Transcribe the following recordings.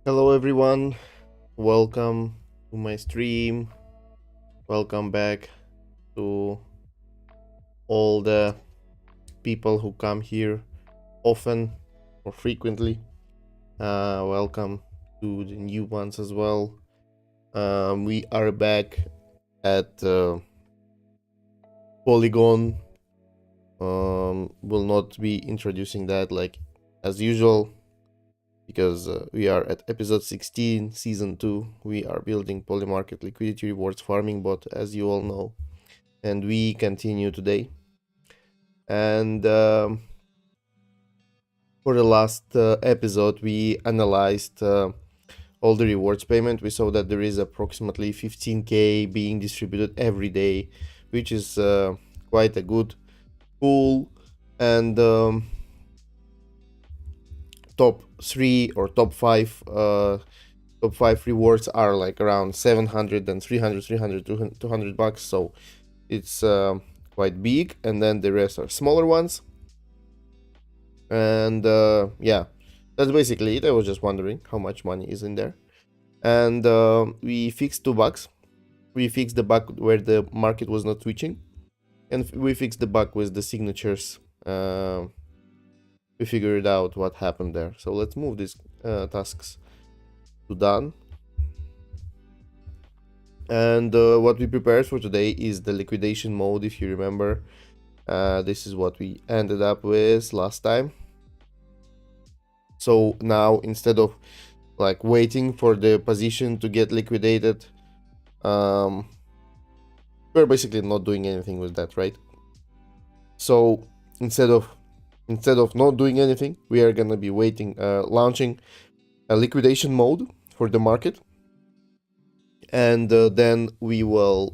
Hello everyone, welcome to my stream. Welcome back to all the people who come here often or frequently. Welcome to the new ones as well. We are back at Polygon. Will not be introducing that like as usual because we are at episode 16, season 2. We are building Polymarket liquidity rewards farming bot, as you all know, and we continue today. And for the last episode, we analyzed all the rewards payment. We saw that there is approximately 15k being distributed every day, which is quite a good pool. And top 3 or top 5 rewards are like around 700 and 300 200 bucks, so it's quite big. And then the rest are smaller ones. And yeah, that's basically it. I was just wondering how much money is in there. And we fixed 2 bugs. We fixed the bug where the market was not switching, and we fixed the bug with the signatures. We figured out what happened there. So let's move these tasks to done. And what we prepared for today is the liquidation mode. If you remember, this is what we ended up with last time. So now, instead of like waiting for the position to get liquidated, we're basically not doing anything with that, right? So instead of not doing anything, we are gonna be waiting, launching a liquidation mode for the market, and then we will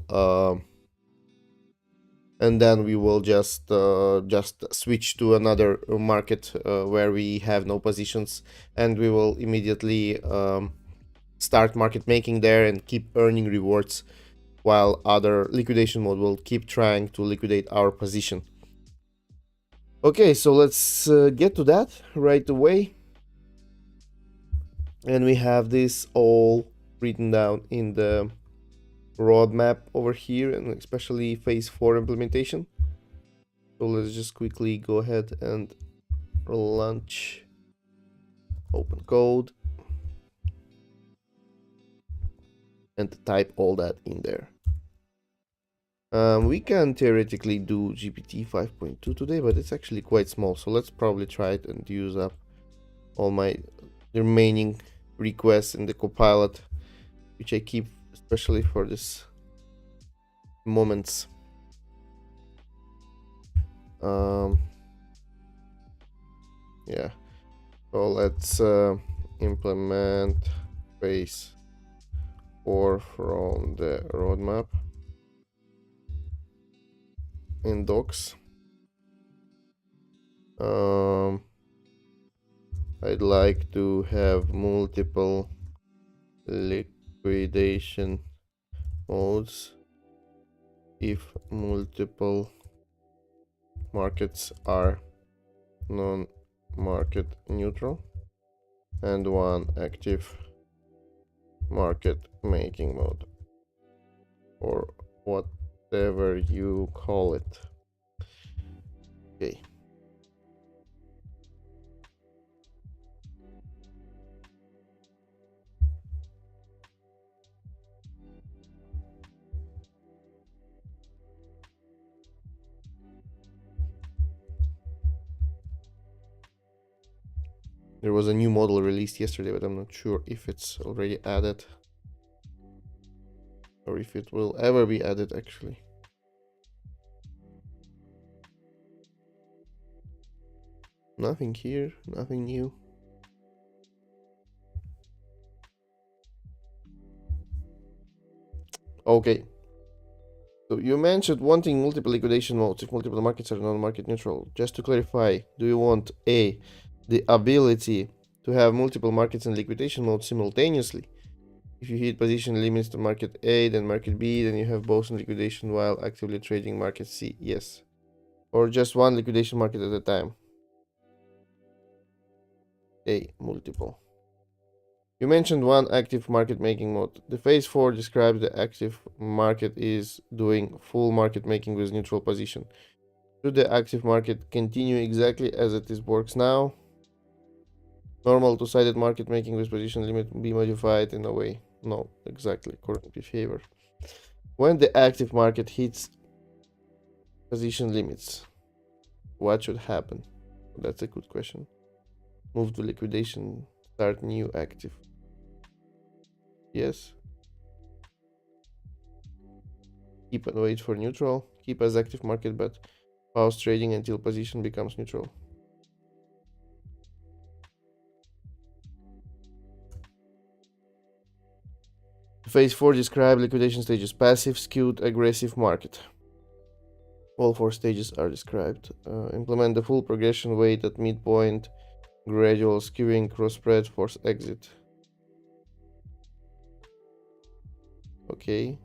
just switch to another market where we have no positions, and we will immediately start market making there and keep earning rewards, while other liquidation mode will keep trying to liquidate our position. Okay, so let's get to that right away. And we have this all written down in the roadmap over here, and especially phase 4 implementation. So let's just quickly go ahead and launch open code and type all that in there. We can theoretically do GPT 5.2 today, but it's actually quite small, so let's probably try it and use up all my remaining requests in the copilot, which I keep especially for this moments. Yeah, so let's implement phase 4 from the roadmap in docs. I'd like to have multiple liquidation modes if multiple markets are non-market neutral, and one active market making mode, or whatever you call it. Okay. There was a new model released yesterday, but I'm not sure if it's already added or if it will ever be added actually. Nothing here, nothing new. Okay. So you mentioned wanting multiple liquidation modes if multiple markets are non-market neutral. Just to clarify, do you want A, the ability to have multiple markets in liquidation mode simultaneously? If you hit position limits to market A, then market B, then you have both in liquidation while actively trading market C. Yes. Or just one liquidation market at a time. A, multiple. You mentioned one active market making mode. The phase 4 describes the active market is doing full market making with neutral position. Should the active market continue exactly as it is works now? Normal two-sided market making with position limit be modified in a way. No, exactly, current behavior. When the active market hits position limits, what should happen? That's a good question. Move to liquidation, start new active. Yes. Keep and wait for neutral. Keep as active market, but pause trading until position becomes neutral. Phase 4 describe liquidation stages: passive, skewed, aggressive market. All 4 stages are described. Implement the full progression, wait at midpoint, gradual skewing, cross spread, force exit. Okay.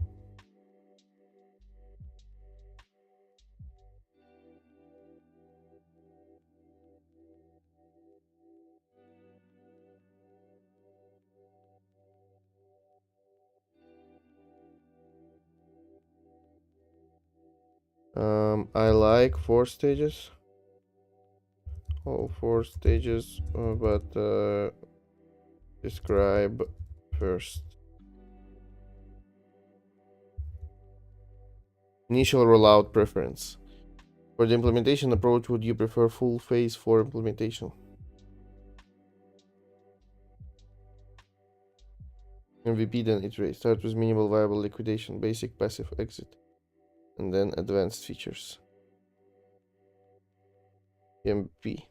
I like 4 stages. All 4 stages, but describe first. Initial rollout preference. For the implementation approach, would you prefer full phase 4 implementation? MVP, then iterate. Start with minimal viable liquidation, basic passive exit, and then advanced features. MVP.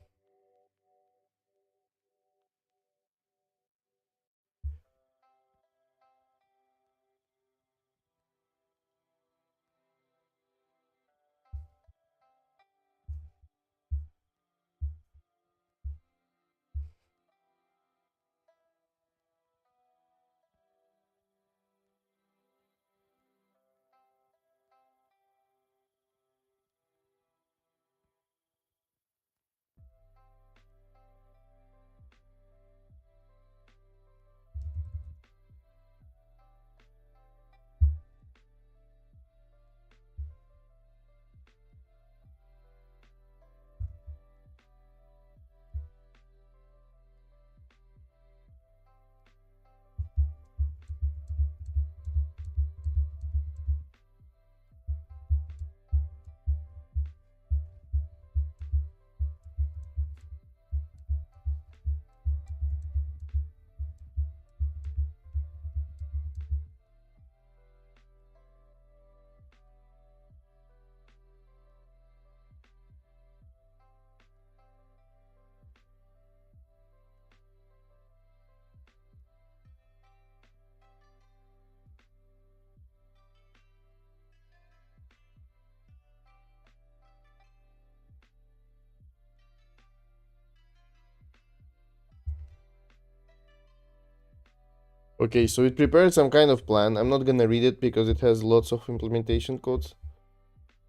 Okay, so it prepared some kind of plan. I'm not gonna read it because it has lots of implementation codes.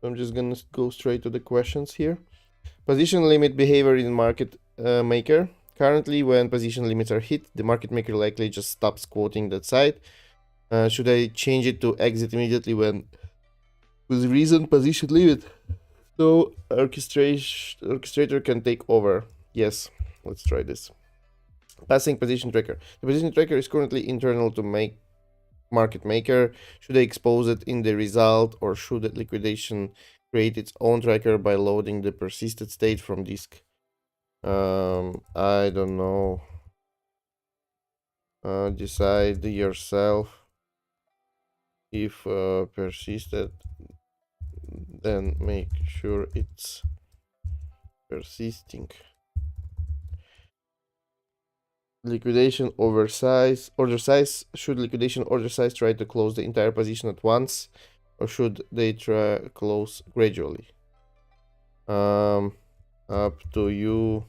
So I'm just gonna go straight to the questions here. Position limit behavior in market maker. Currently, when position limits are hit, the market maker likely just stops quoting that side. Should I change it to exit immediately when with reason position limit? So orchestrator can take over. Yes, let's try this. Passing position tracker. The position tracker is currently internal to make market maker. Should I expose it in the result, or should the liquidation create its own tracker by loading the persisted state from disk? I don't know. Decide yourself. If persisted, then make sure it's persisting. Liquidation oversize order size. Should liquidation order size try to close the entire position at once, or should they try close gradually? Up to you.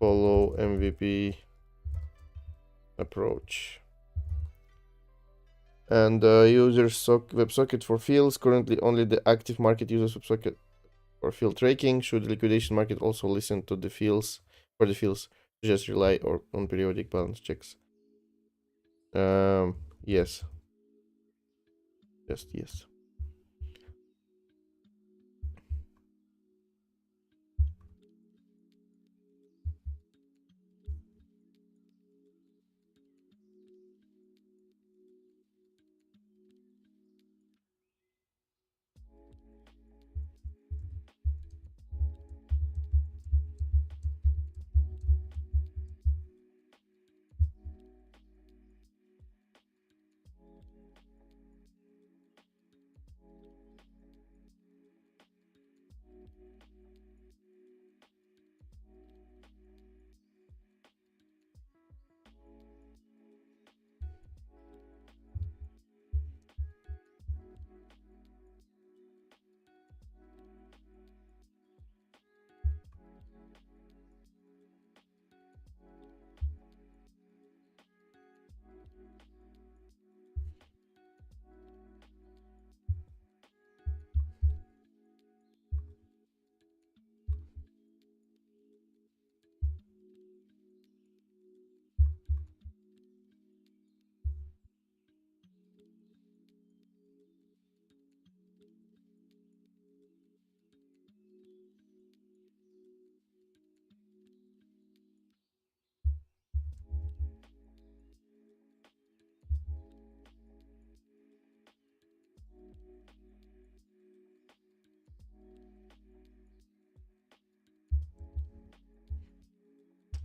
Follow MVP approach. And user WebSocket for fields. Currently, only the active market uses WebSocket for field tracking. Should the liquidation market also listen to the fields for the fields? Just rely on periodic balance checks. Yes. Just yes.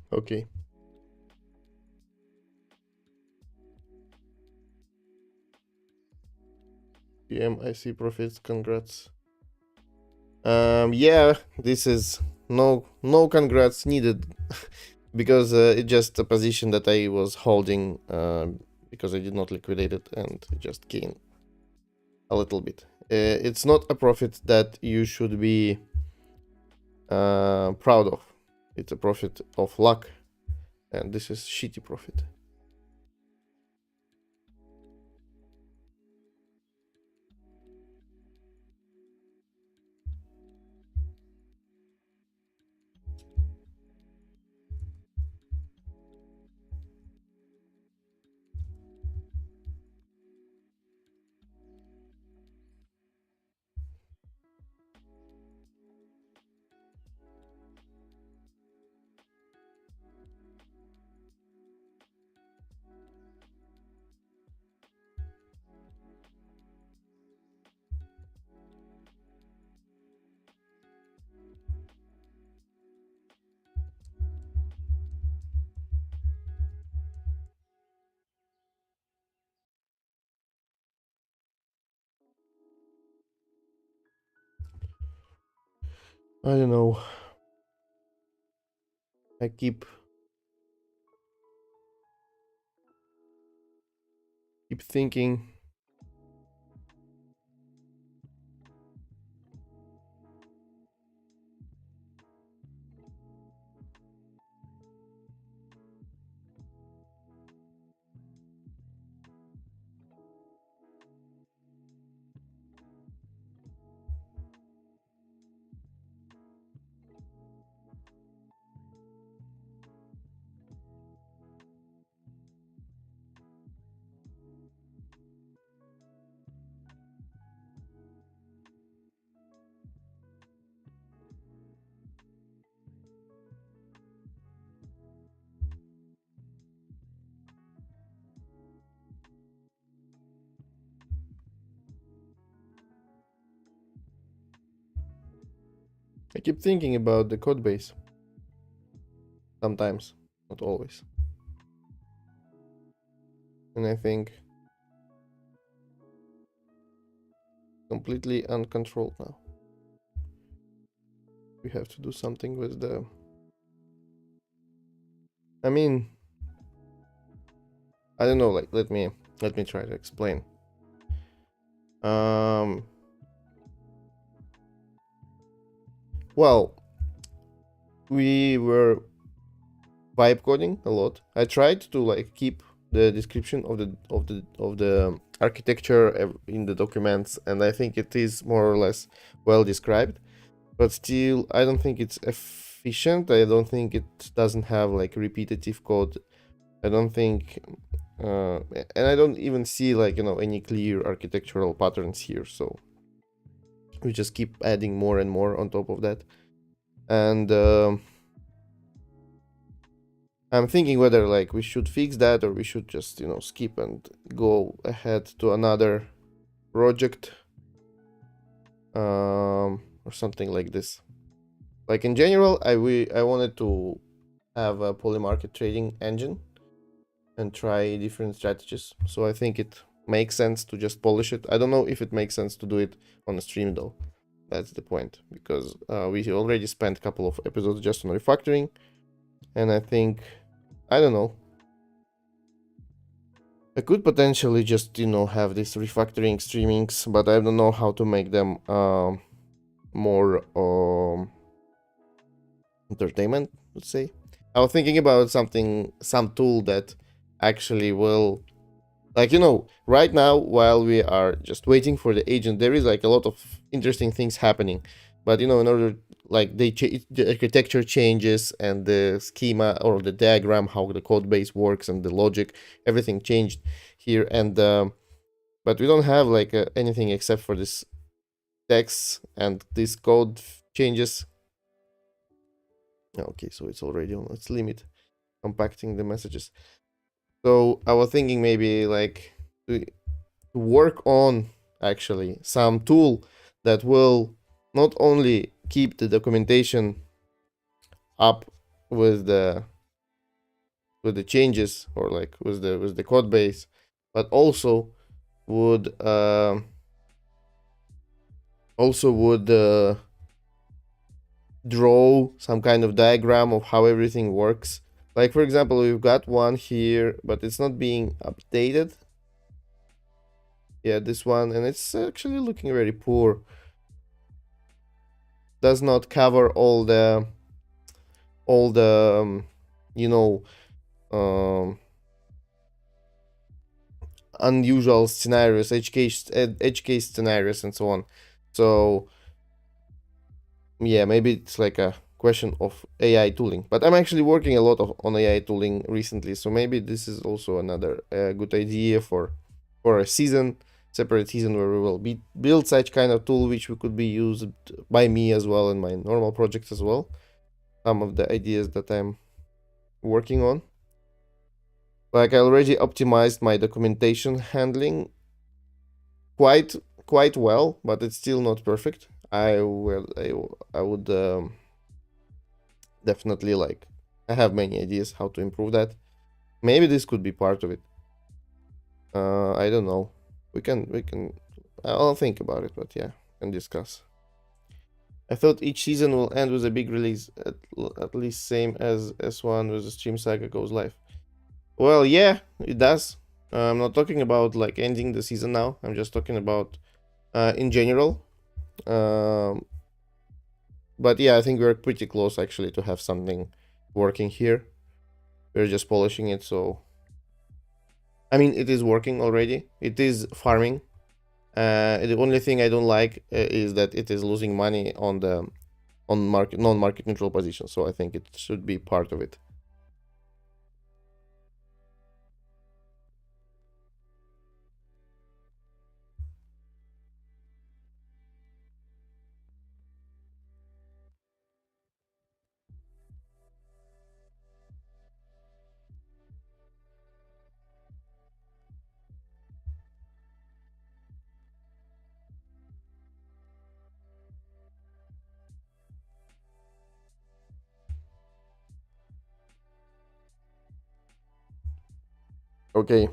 Okay. PM, I see profits. Congrats. Yeah, this is no congrats needed because it's just a position that I was holding because I did not liquidate it and just gained a little bit. It's not a profit that you should be proud of. It's a profit of luck, and this is shitty profit. I don't know. I keep thinking. I keep thinking about the code base. Sometimes, not always. And I think completely uncontrolled now. We have to do something with the. I mean, I don't know. Like, let me try to explain. Um. Well, we were vibe coding a lot. I tried to like keep the description of the architecture in the documents, and I think it is more or less well described. But still, I don't think it's efficient. I don't think it doesn't have like repetitive code. I don't think and I don't even see like, any clear architectural patterns here. So we just keep adding more and more on top of that. And I'm thinking whether like we should fix that or we should just, skip and go ahead to another project, or something like this. Like in general, I wanted to have a Polymarket trading engine and try different strategies. So I think it makes sense to just polish it. I don't know if it makes sense to do it on a stream though. That's the point, because we already spent a couple of episodes just on refactoring, and I think, I don't know, I could potentially just, have these refactoring streamings, but I don't know how to make them more entertainment, let's say. I was thinking about some tool that actually will, like, right now, while we are just waiting for the agent, there is like a lot of interesting things happening. But, in order, like, the architecture changes and the schema or the diagram, how the code base works and the logic, everything changed here. And, but we don't have like anything except for this text and this code changes. Okay, so it's already on its limit, compacting the messages. So I was thinking maybe like to work on actually some tool that will not only keep the documentation up with the changes, or like with the code base, but also would draw some kind of diagram of how everything works. Like, for example, we've got one here, but it's not being updated. Yeah, this one, and it's actually looking very poor. Does not cover all the you know unusual scenarios, edge case scenarios, and so on. So yeah, maybe it's like a question of AI tooling. But I'm actually working a lot on AI tooling recently, so maybe this is also another good idea for a separate season where we will build such kind of tool, which could be used by me as well in my normal projects as well. Some of the ideas that I'm working on. Like, I already optimized my documentation handling quite well, but it's still not perfect. I would definitely, like, I have many ideas how to improve that. Maybe this could be part of it. I don't know. We can I'll think about it, but yeah, can discuss. I thought each season will end with a big release, at least same as S1 with the Stream Saga goes live. Well, yeah, it does. I'm not talking about like ending the season now. I'm just talking about in general. Um, but yeah, I think we're pretty close actually to have something working here. We're just polishing it, so I mean, it is working already. It is farming. The only thing I don't like is that it is losing money on the non-market neutral position. So I think it should be part of it. Okay.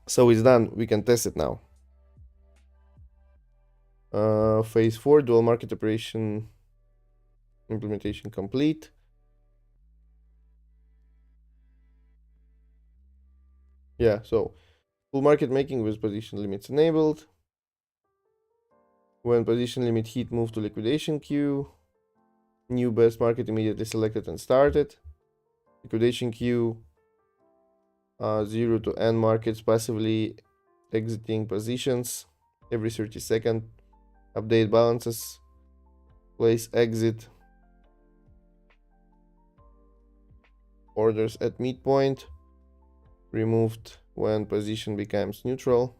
So it's done. We can test it now. Phase 4, dual market operation implementation complete. Yeah, so full market making with position limits enabled. When position limit hit, move to liquidation queue. New best market immediately selected and started. Liquidation queue. 0 to end markets passively exiting positions every 30 seconds. Update balances. Place exit. Orders at midpoint. removed when position becomes neutral.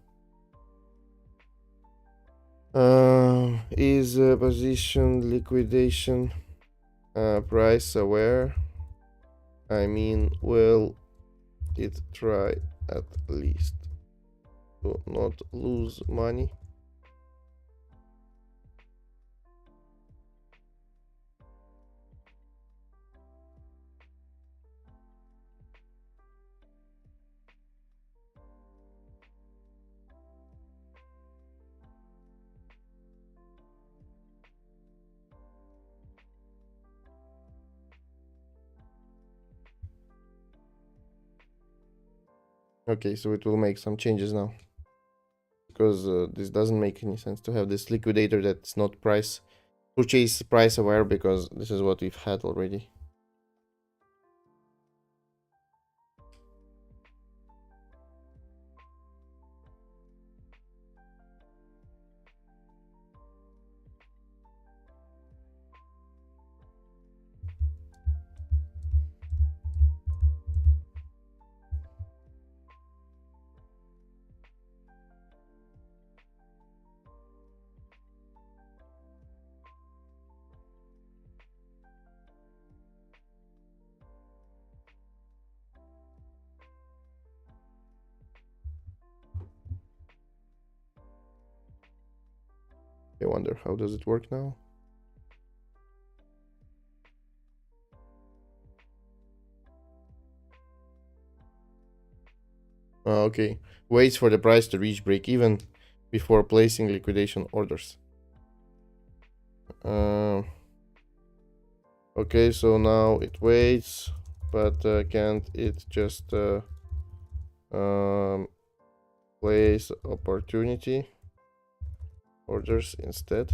Is position liquidation price aware? I mean, will it try at least to not lose money? Okay, so it will make some changes now. Because this doesn't make any sense to have this liquidator that's not purchase price aware, because this is what we've had already. I wonder how does it work now. Okay, waits for the price to reach break even before placing liquidation orders. Okay, so now it waits, but can't it just place opportunity orders instead?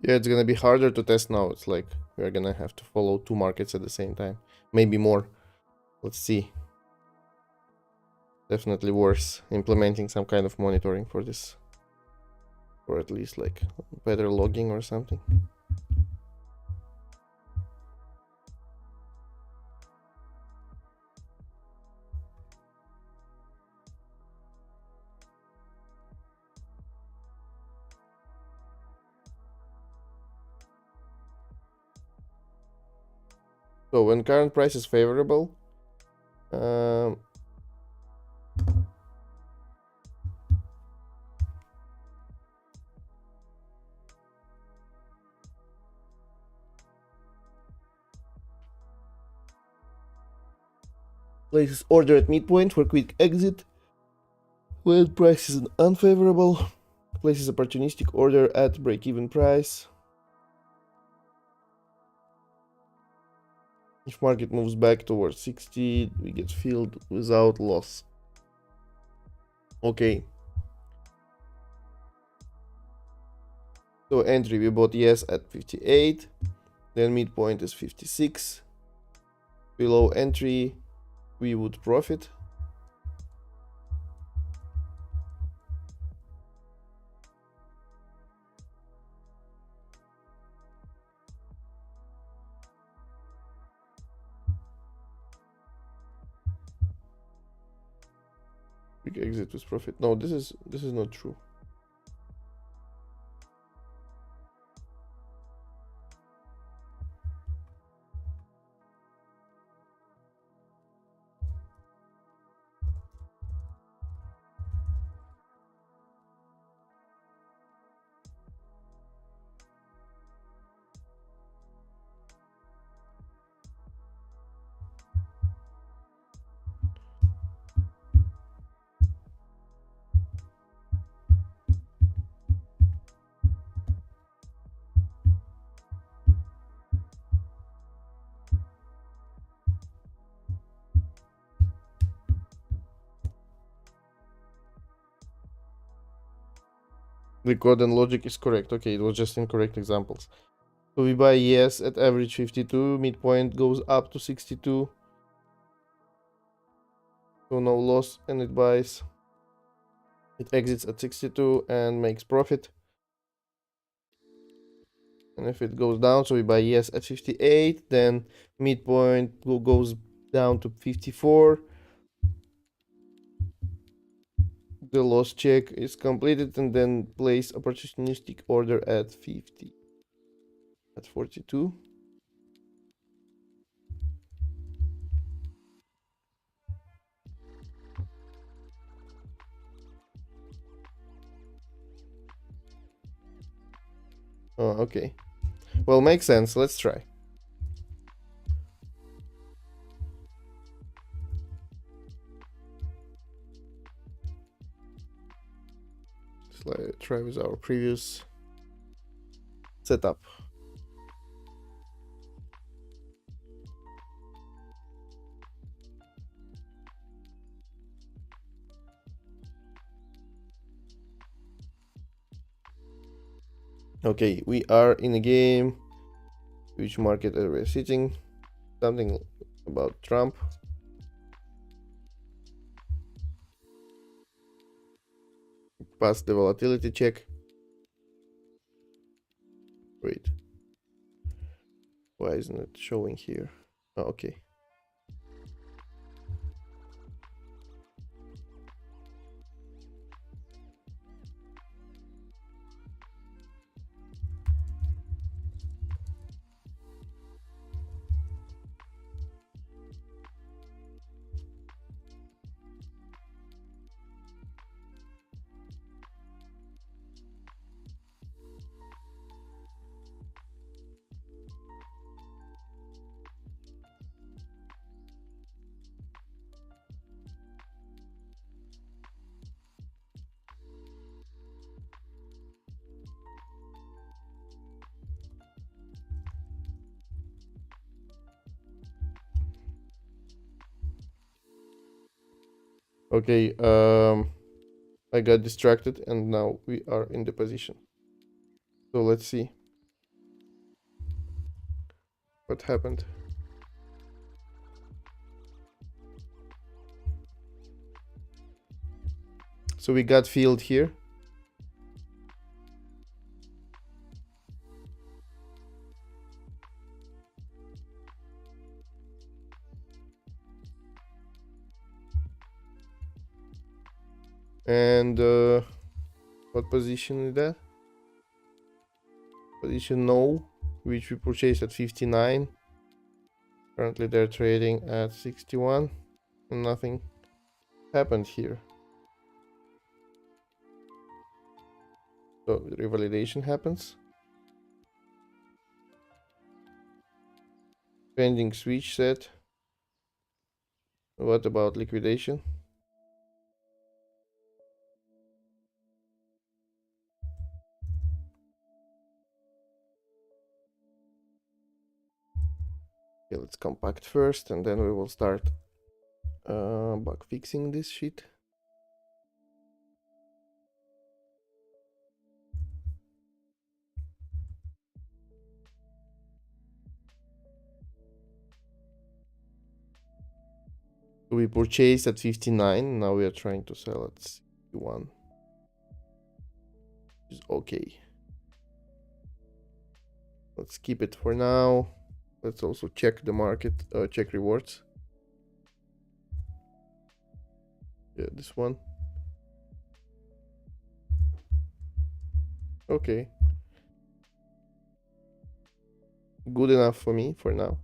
Yeah, it's gonna be harder to test now. It's like we're gonna have to follow two markets at the same time. Maybe more. Let's see. Definitely worse implementing some kind of monitoring for this. Or at least like better logging or something. So when current price is favorable, um, places order at midpoint for quick exit. When price is unfavorable, places opportunistic order at break-even price. If market moves back towards 60, we get filled without loss. Okay. So entry, we bought yes at 58. Then midpoint is 56. Below entry, we would profit. Quick exit with profit. No, this is not true. The code and logic is correct. Okay, it was just incorrect examples. So we buy yes at average 52, midpoint goes up to 62. So no loss, and it buys. It exits at 62 and makes profit. And if it goes down, so we buy yes at 58, then midpoint goes down to 54. The loss check is completed, and then place opportunistic order at 50, at 42. Oh, okay. Well, makes sense. Let's try. Let's try with our previous setup. Okay, we are in a game. Which market are we sitting? Something about Trump. Pass the volatility check. Wait. Why isn't it showing here? Oh, okay. Okay, I got distracted and now we are in the position. So let's see what happened. So we got filled here. And what position is that? Position no, which we purchased at 59. Currently they're trading at 61 and nothing happened here. So revalidation happens. Pending switch set. What about liquidation? Okay, let's compact first and then we will start bug fixing this shit. We purchased at 59, now we are trying to sell at 61. Which is okay. Let's keep it for now. Let's also check the market, check rewards. Yeah, this one. Okay. Good enough for me for now.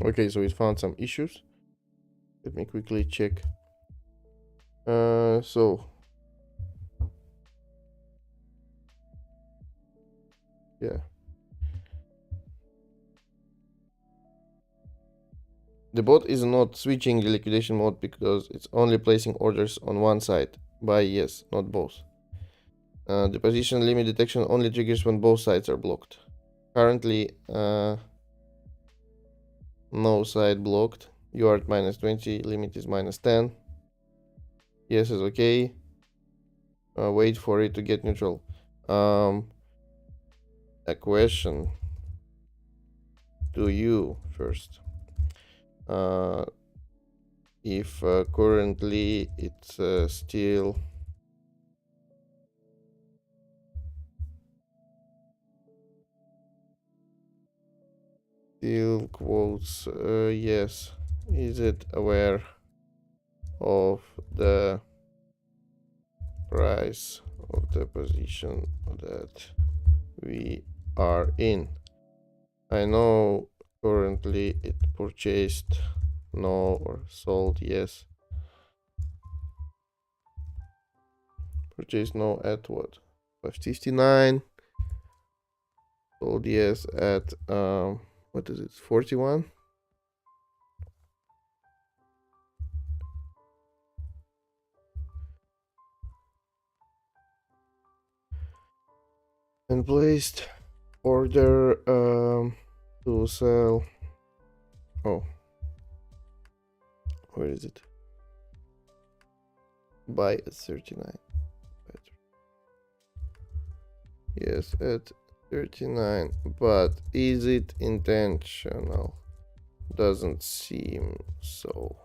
Okay, so it found some issues. Let me quickly check. So yeah, the bot is not switching the liquidation mode because it's only placing orders on one side. Buy yes, not both. The position limit detection only triggers when both sides are blocked. Currently, no side blocked. You are at -20, limit is -10. Yes is okay. Wait for it to get neutral. A question to you first. If currently it's still quotes yes, is it aware of the price of the position that we are in? I know currently it purchased no or sold yes. Purchased no at what? 559. Sold yes at what is it? 41. And placed order to sell. Oh, where is it? Buy at 39. Yes, at 39. But is it intentional? Doesn't seem so.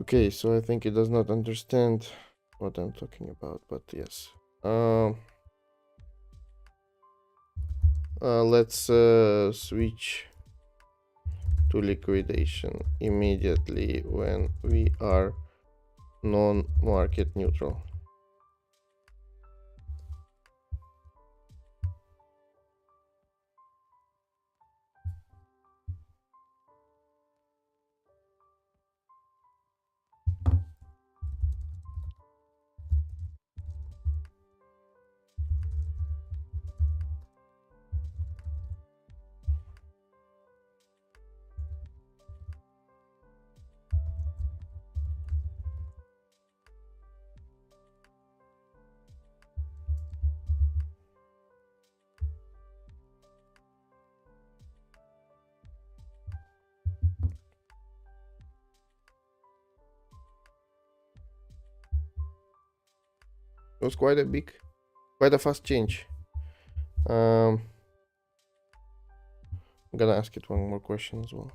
Okay, so I think it does not understand what I'm talking about, but yes. Let's switch to liquidation immediately when we are non-market neutral. It was quite a fast change. I'm gonna ask it one more question as well.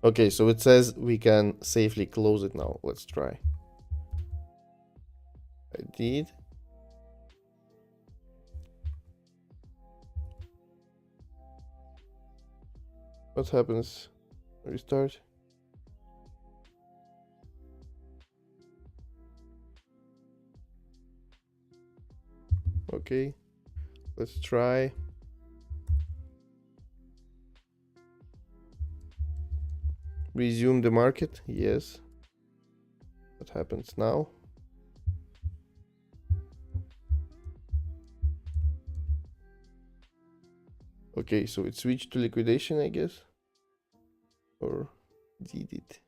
Okay, so it says we can safely close it now. Let's try. I did. What happens? Restart. Okay, let's try. Resume the market. Yes. What happens now? Okay, so it switched to liquidation, I guess. Or did it?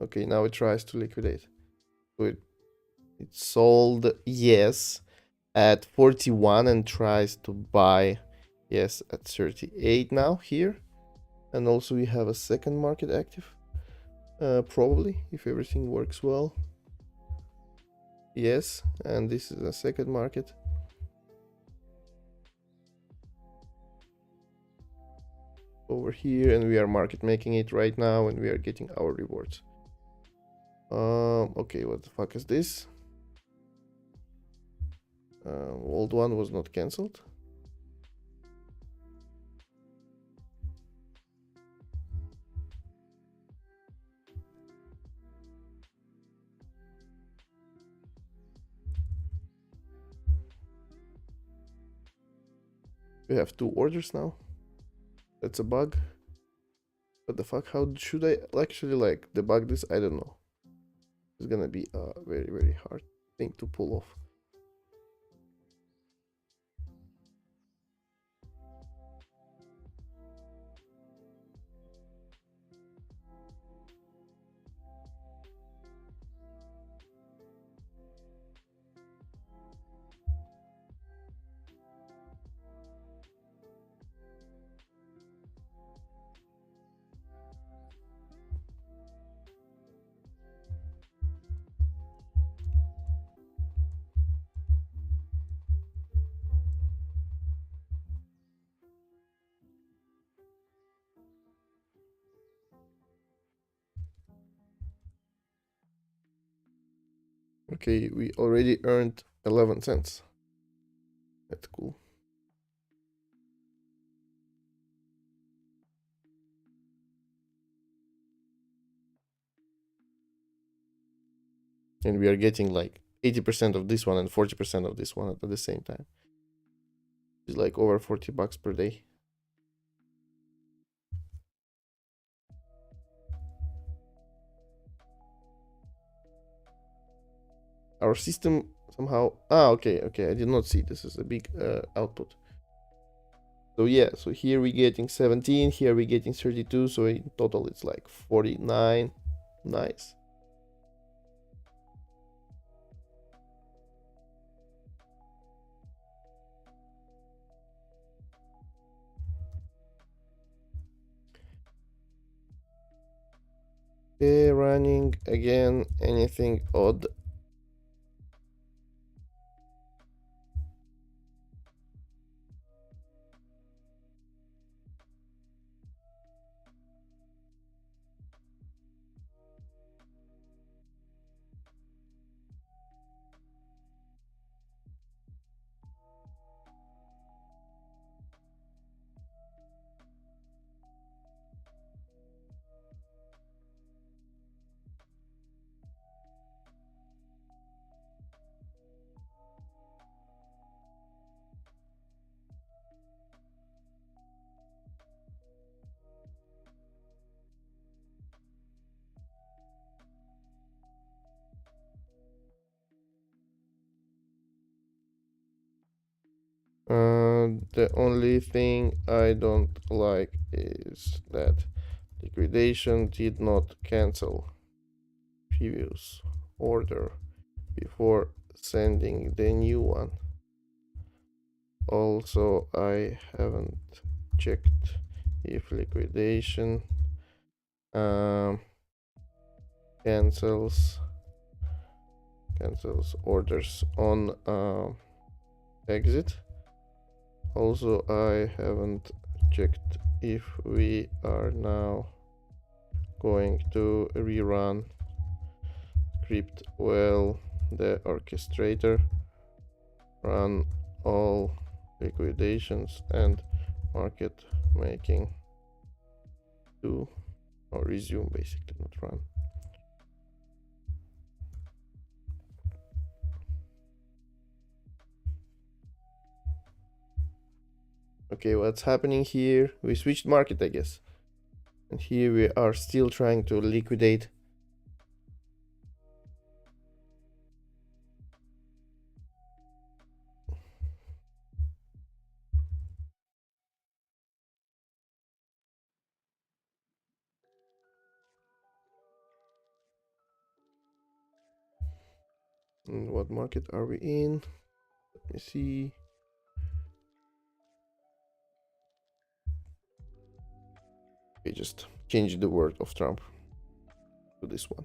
Okay, now it tries to liquidate. So it sold yes at 41 and tries to buy yes at 38 now here. And also we have a second market active. Probably, if everything works well. Yes, and this is a second market. Over here, and we are market making it right now, and we are getting our rewards. Okay, what the fuck is this? Old one was not cancelled. We have 2 orders now. That's a bug. What the fuck? How should I actually like debug this? I don't know. It's gonna be a very, very hard thing to pull off. Okay, we already earned 11 cents. That's cool. And we are getting like 80% of this one and 40% of this one at the same time. It's like over 40 bucks per day. Our system somehow... okay, I did not see. This is a big output. So yeah, so here we're getting 17, here we're getting 32, so in total it's like 49. Nice. Okay, running again. Anything odd? The only thing I don't like is that Liquidation did not cancel previous order before sending the new one. Also, I haven't checked if Liquidation cancels orders on exit. Also, I haven't checked if we are now going to rerun script well the orchestrator, run all liquidations and market making to or resume, basically, not run. Okay, what's happening here? We switched market, I guess. And here we are still trying to liquidate. And what market are we in? Let me see. Okay, just change the word of Trump to this one.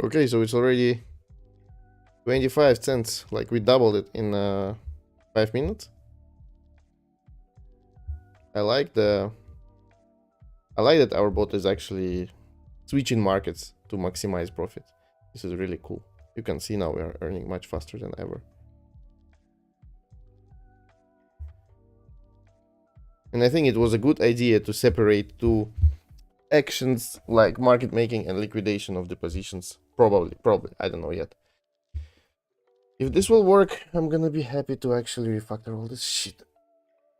Okay, so it's already 25 cents. Like we doubled it in 5 minutes. I like that our bot is actually switching markets to maximize profit. This is really cool. You can see now we are earning much faster than ever. And I think it was a good idea to separate two actions like market making and liquidation of the positions. Probably, I don't know yet. If this will work, I'm gonna be happy to actually refactor all this shit.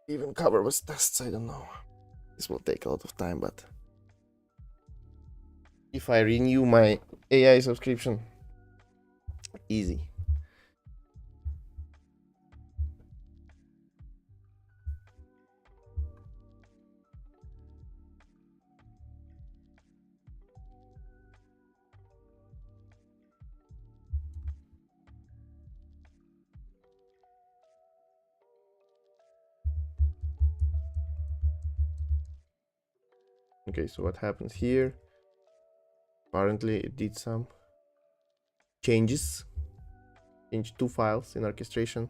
Even cover with tests, I don't know. This will take a lot of time, but if I renew my AI subscription, easy. Okay, so what happens here? Apparently it did some changes. Changed 2 files in orchestration.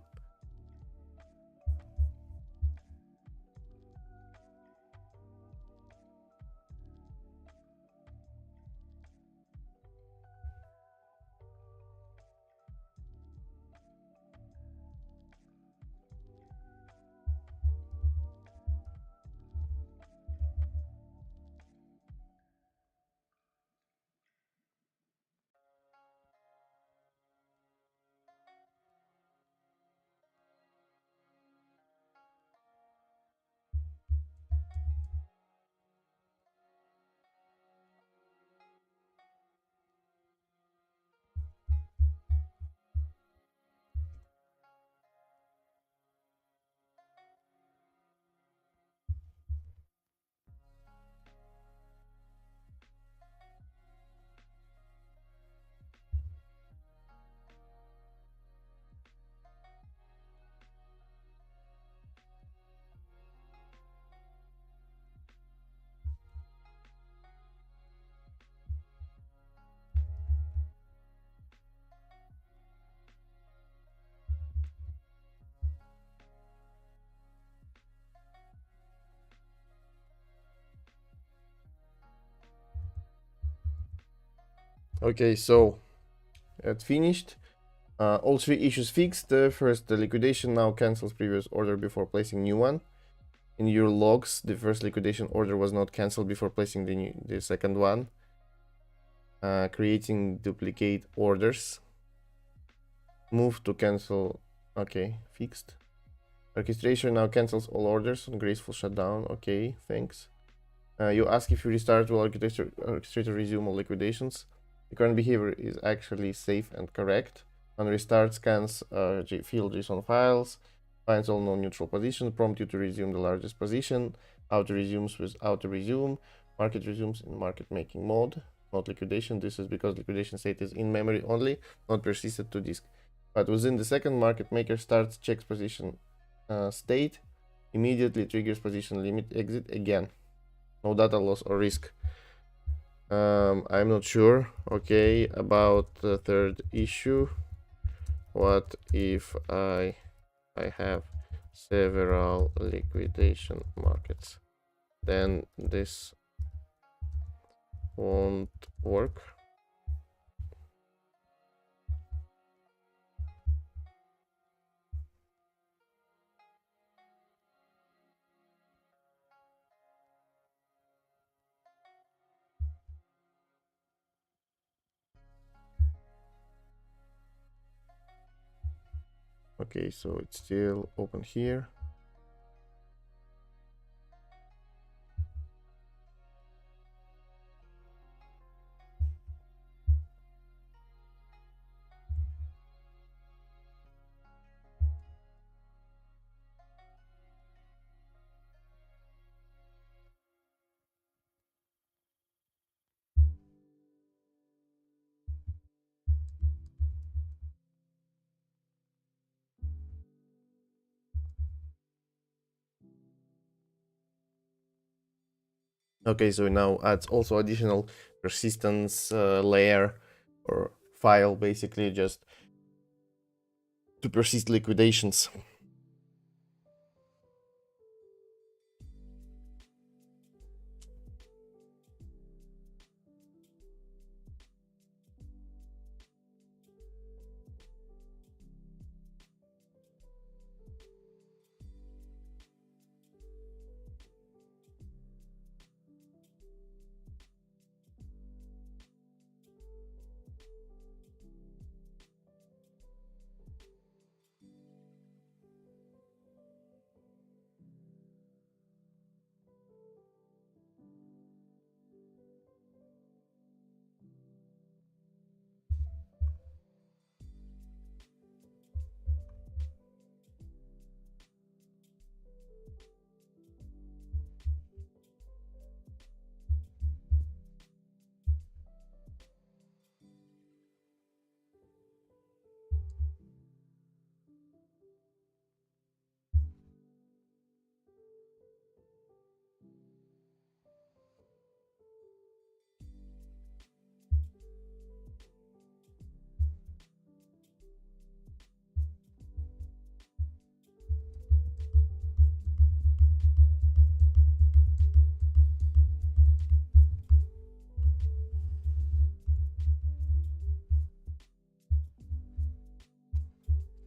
Okay, so it finished. All 3 issues fixed. First, the liquidation now cancels previous order before placing new one. In your logs, the first liquidation order was not cancelled before placing the second one. creating duplicate orders. Move to cancel. Okay, fixed. Orchestration now cancels all orders on graceful shutdown. Okay, thanks. You ask if you restart, will orchestrator resume all liquidations? The current behavior is actually safe and correct. On restart, scans field JSON files, finds all non-neutral positions, prompt you to resume the largest position. Auto resumes with auto resume. Market resumes in market making mode. Not liquidation. This is because liquidation state is in memory only, not persisted to disk. But within the second, market maker starts, checks position state, immediately triggers position limit exit again. No data loss or risk. I'm not sure. Okay, about the third issue. What if I have several liquidation markets? Then this won't work. Okay, so it's still open here. Okay, so it now adds also additional persistence layer or file, basically just to persist liquidations.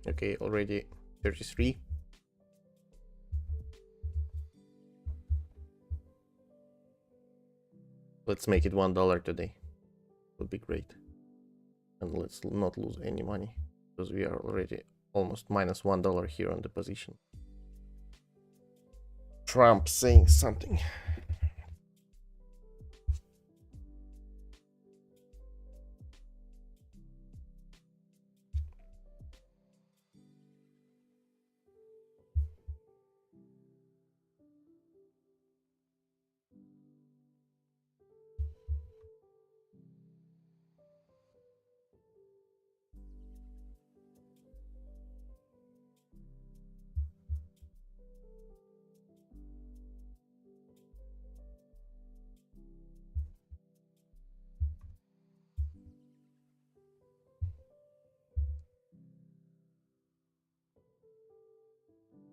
Okay, already 33. Let's make it $1 today. Would be great. And let's not lose any money, because we are already almost minus $1 here on the position. Trump saying something.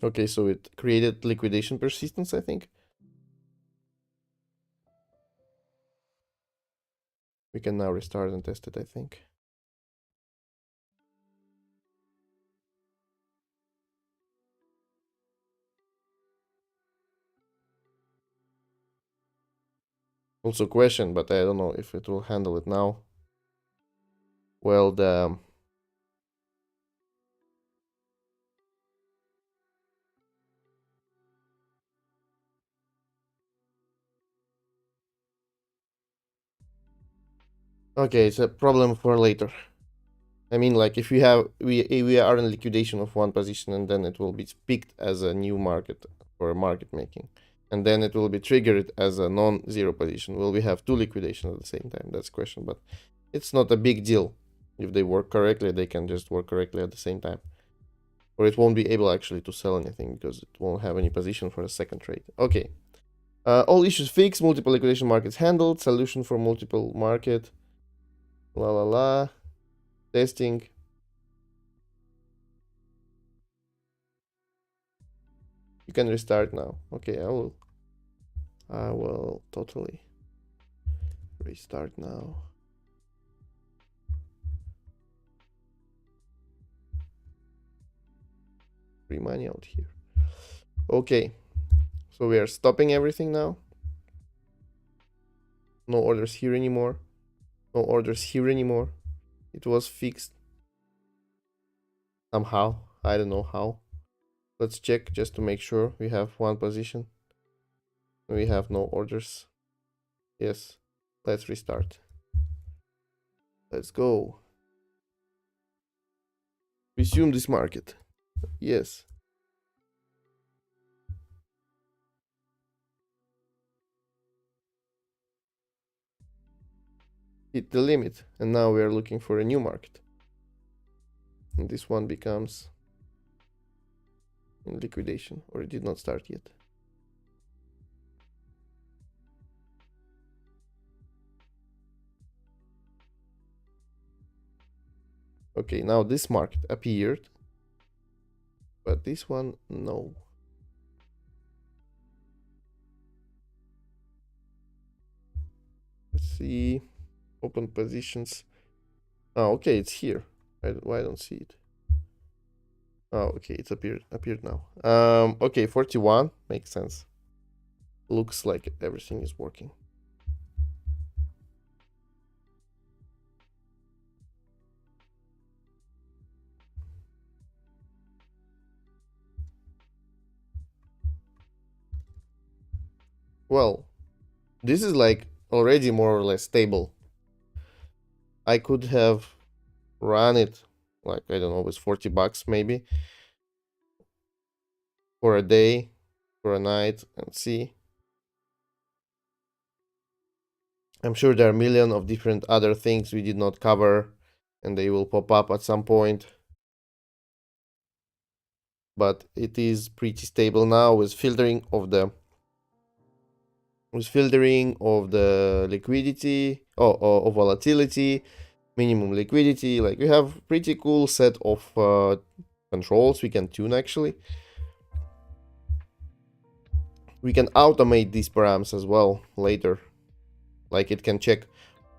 Okay, so it created liquidation persistence, I think. We can now restart and test it, I think. Also question, but I don't know if it will handle it now. well, the okay, it's a problem for later. I mean, like if we are in liquidation of one position and then it will be picked as a new market for market making, and then it will be triggered as a non-zero position. Will we have two liquidations at the same time? That's the question, but it's not a big deal. If they work correctly, they can just work correctly at the same time, or it won't be able actually to sell anything because it won't have any position for a second trade. Okay. All issues fixed, multiple liquidation markets handled, solution for multiple market, la la la, testing. You can restart now. Okay, I will totally restart now. Free money out here. Okay, so we are stopping everything now. No orders here anymore. No orders here anymore. It was fixed somehow. I don't know how. Let's check just to make sure we have one position. We have no orders. Yes. Let's restart. Let's go. Resume this market. Yes. Hit the limit. And now we are looking for a new market. And this one becomes in liquidation, or it did not start yet. Okay, now this market appeared, but this one, no. Let's see, open positions. Oh, okay, it's here. Why I don't see it? Oh, okay, it's appeared now. Okay, 41 makes sense. Looks like everything is working. Well, this is like already more or less stable. I could have run it like, I don't know, with 40 bucks maybe for a day, for a night, and see. I'm sure there are a million of different other things we did not cover and they will pop up at some point. But it is pretty stable now with filtering of the liquidity or volatility, minimum liquidity. Like we have pretty cool set of controls we can tune actually. We can automate these params as well later. Like it can check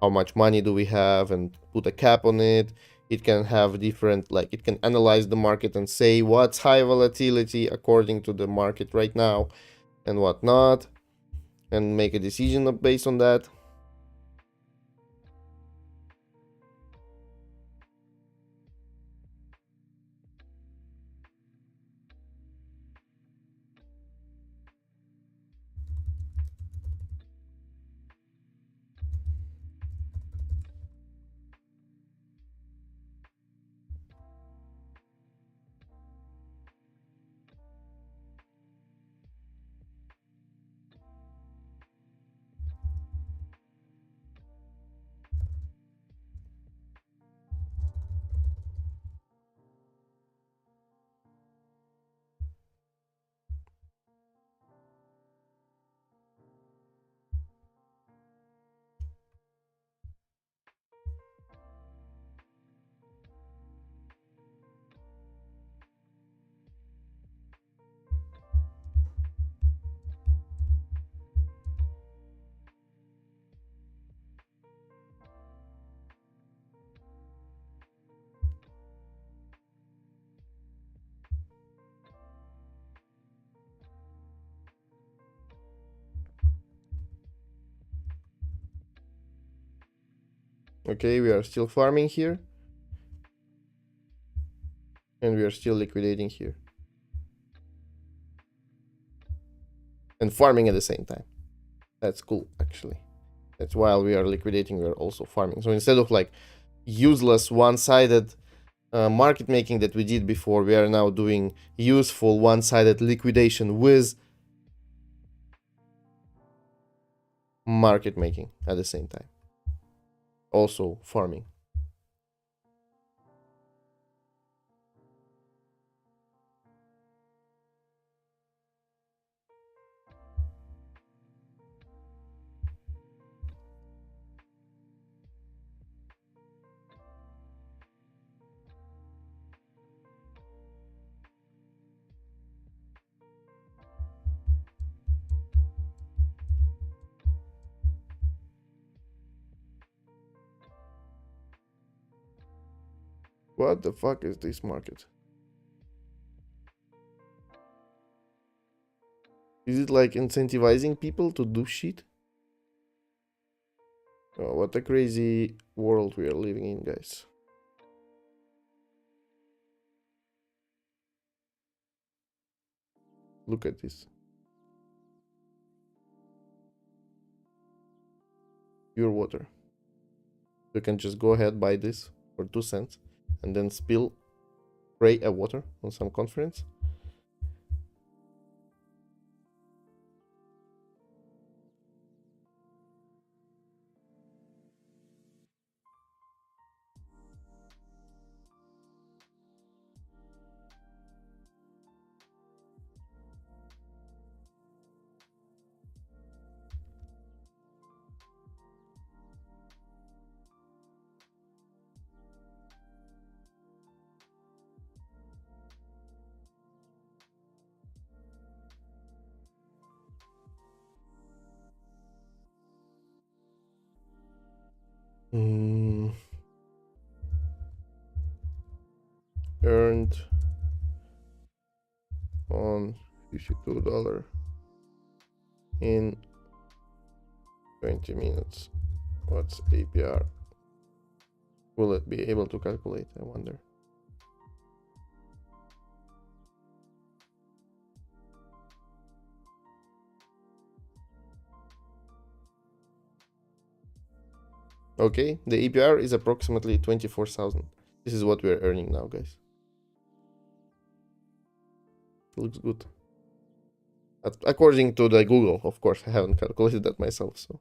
how much money do we have and put a cap on it. It can have different, like it can analyze the market and say what's high volatility according to the market right now and what not, and make a decision based on that. Okay, we are still farming here. And we are still liquidating here. And farming at the same time. That's cool, actually. That's while we are liquidating, we are also farming. So instead of like useless one-sided market making that we did before, we are now doing useful one-sided liquidation with market making at the same time. Also farming. What the fuck is this market? Is it like incentivizing people to do shit? Oh, what a crazy world we are living in, guys. Look at this. Pure water. You can just go ahead, buy this for 2 cents and then spray a water on some conference. Earned on $52 in 20 minutes. What's APR? Will it be able to calculate? I wonder. Okay, the APR is approximately 24,000. This is what we're earning now, guys. Looks good. According to the Google, of course, I haven't calculated that myself, so.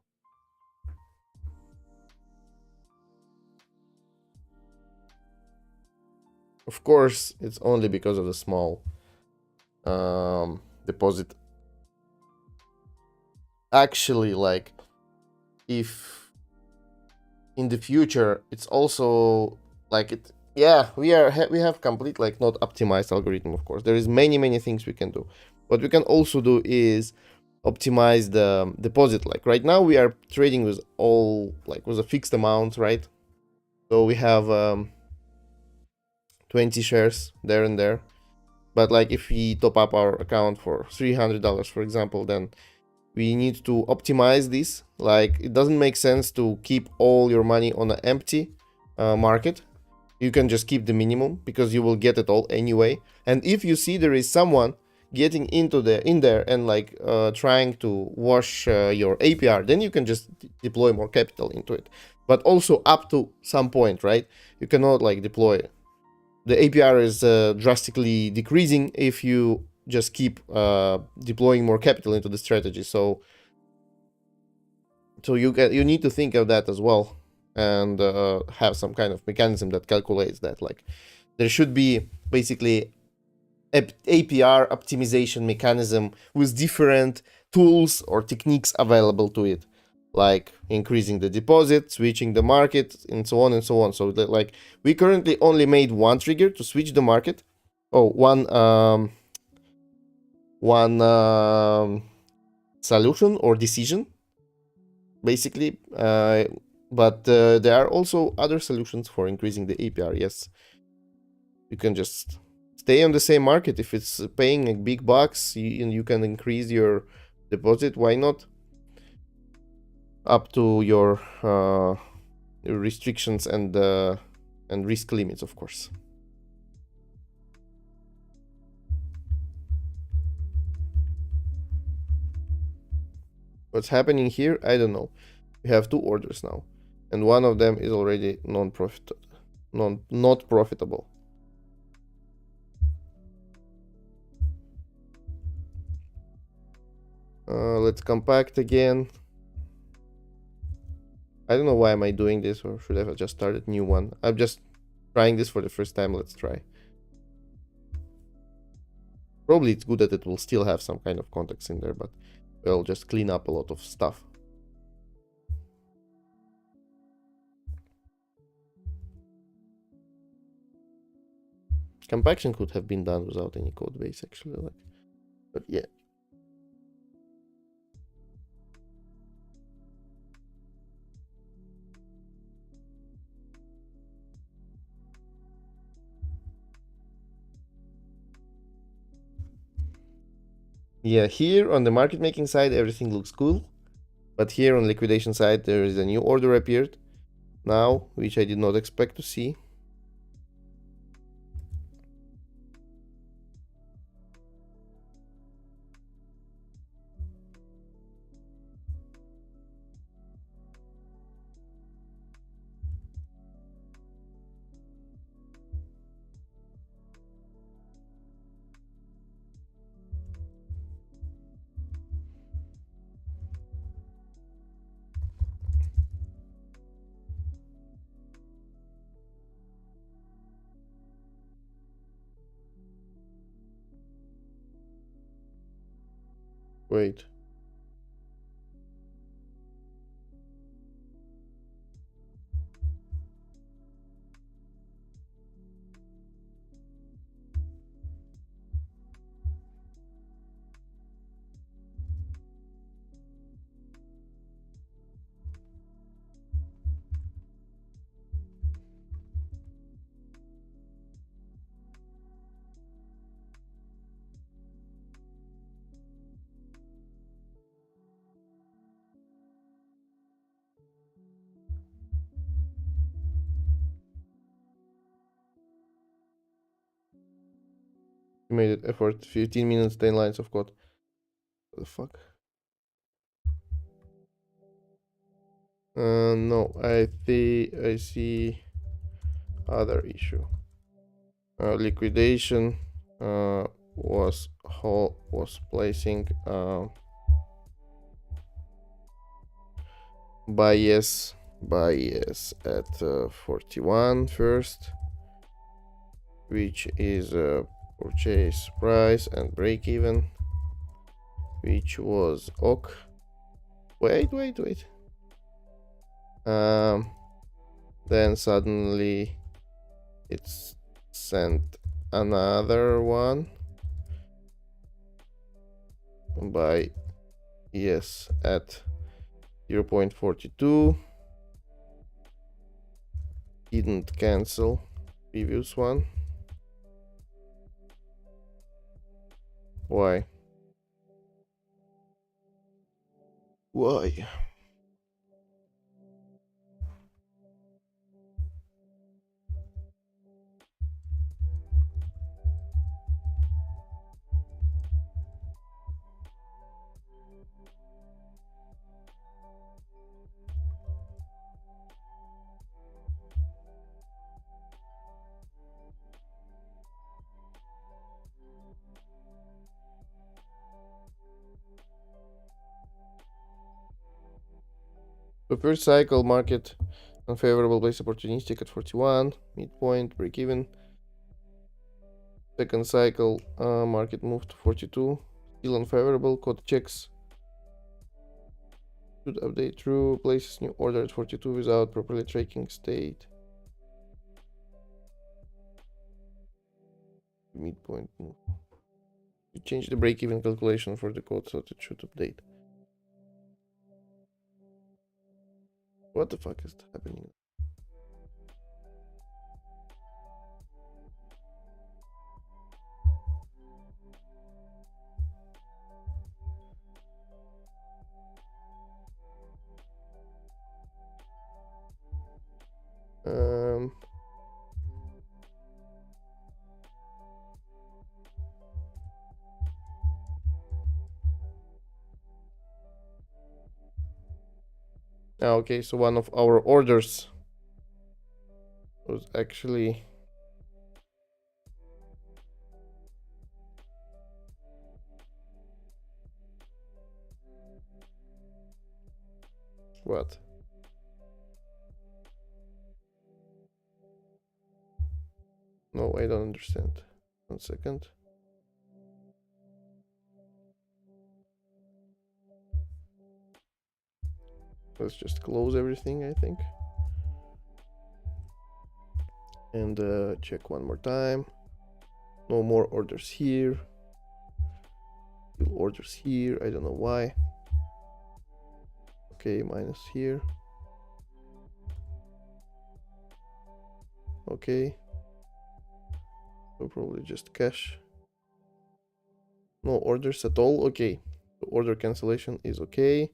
Of course, it's only because of the small deposit. Actually, like, if in the future, it's also like it. Yeah, we have complete like not optimized algorithm. Of course, there is many things we can do. What we can also do is optimize the deposit. Like right now, we are trading with with a fixed amount, right? So we have 20 shares there and there. But like if we top up our account for $300, for example, then we need to optimize this. Like it doesn't make sense to keep all your money on an empty market. You can just keep the minimum because you will get it all anyway. And if you see there is someone getting in there and like trying to wash your APR, then you can just deploy more capital into it. But also up to some point, right? You cannot like deploy. The APR is drastically decreasing if you just keep deploying more capital into the strategy. So you need to think of that as well, and have some kind of mechanism that calculates that. Like there should be basically APR optimization mechanism with different tools or techniques available to it, like increasing the deposit, switching the market, and so on and so on. So that like we currently only made one trigger to switch the market. Oh, one solution or decision, basically. But there are also other solutions for increasing the APR. Yes, you can just stay on the same market. If it's paying big bucks and you can increase your deposit, why not? Up to your restrictions and risk limits, of course. What's happening here? I don't know. We have two orders now, and one of them is already not profitable. Let's compact again. I don't know why am I doing this, or should I have just started new one? I'm just trying this for the first time. Let's try. Probably it's good that it will still have some kind of context in there, but we'll just clean up a lot of stuff. Compaction could have been done without any code base, actually. But yeah. Yeah, here on the market making side, everything looks cool. But here on liquidation side, there is a new order appeared now, which I did not expect to see. Wait. You made it effort. 15 minutes, 10 lines of code. What the fuck? No, I see other issue. Liquidation was placing bias at 41 first, which is purchase price and break even, which was ok. Wait. Then suddenly it's sent another one by yes at 0.42. Didn't cancel previous one. Why? The first cycle market unfavorable place opportunistic at 41, midpoint, break even. Second cycle market moved to 42, still unfavorable, code checks. Should update true, places new order at 42 without properly tracking state. Midpoint move. You change the break even calculation for the code so that it should update. What the fuck is happening? Okay, so one of our orders was actually what? No, I don't understand. 1 second. Let's just close everything, I think. And check one more time. No more orders here. Still orders here. I don't know why. Okay, minus here. Okay. So probably just cash. No orders at all. Okay. The order cancellation is okay.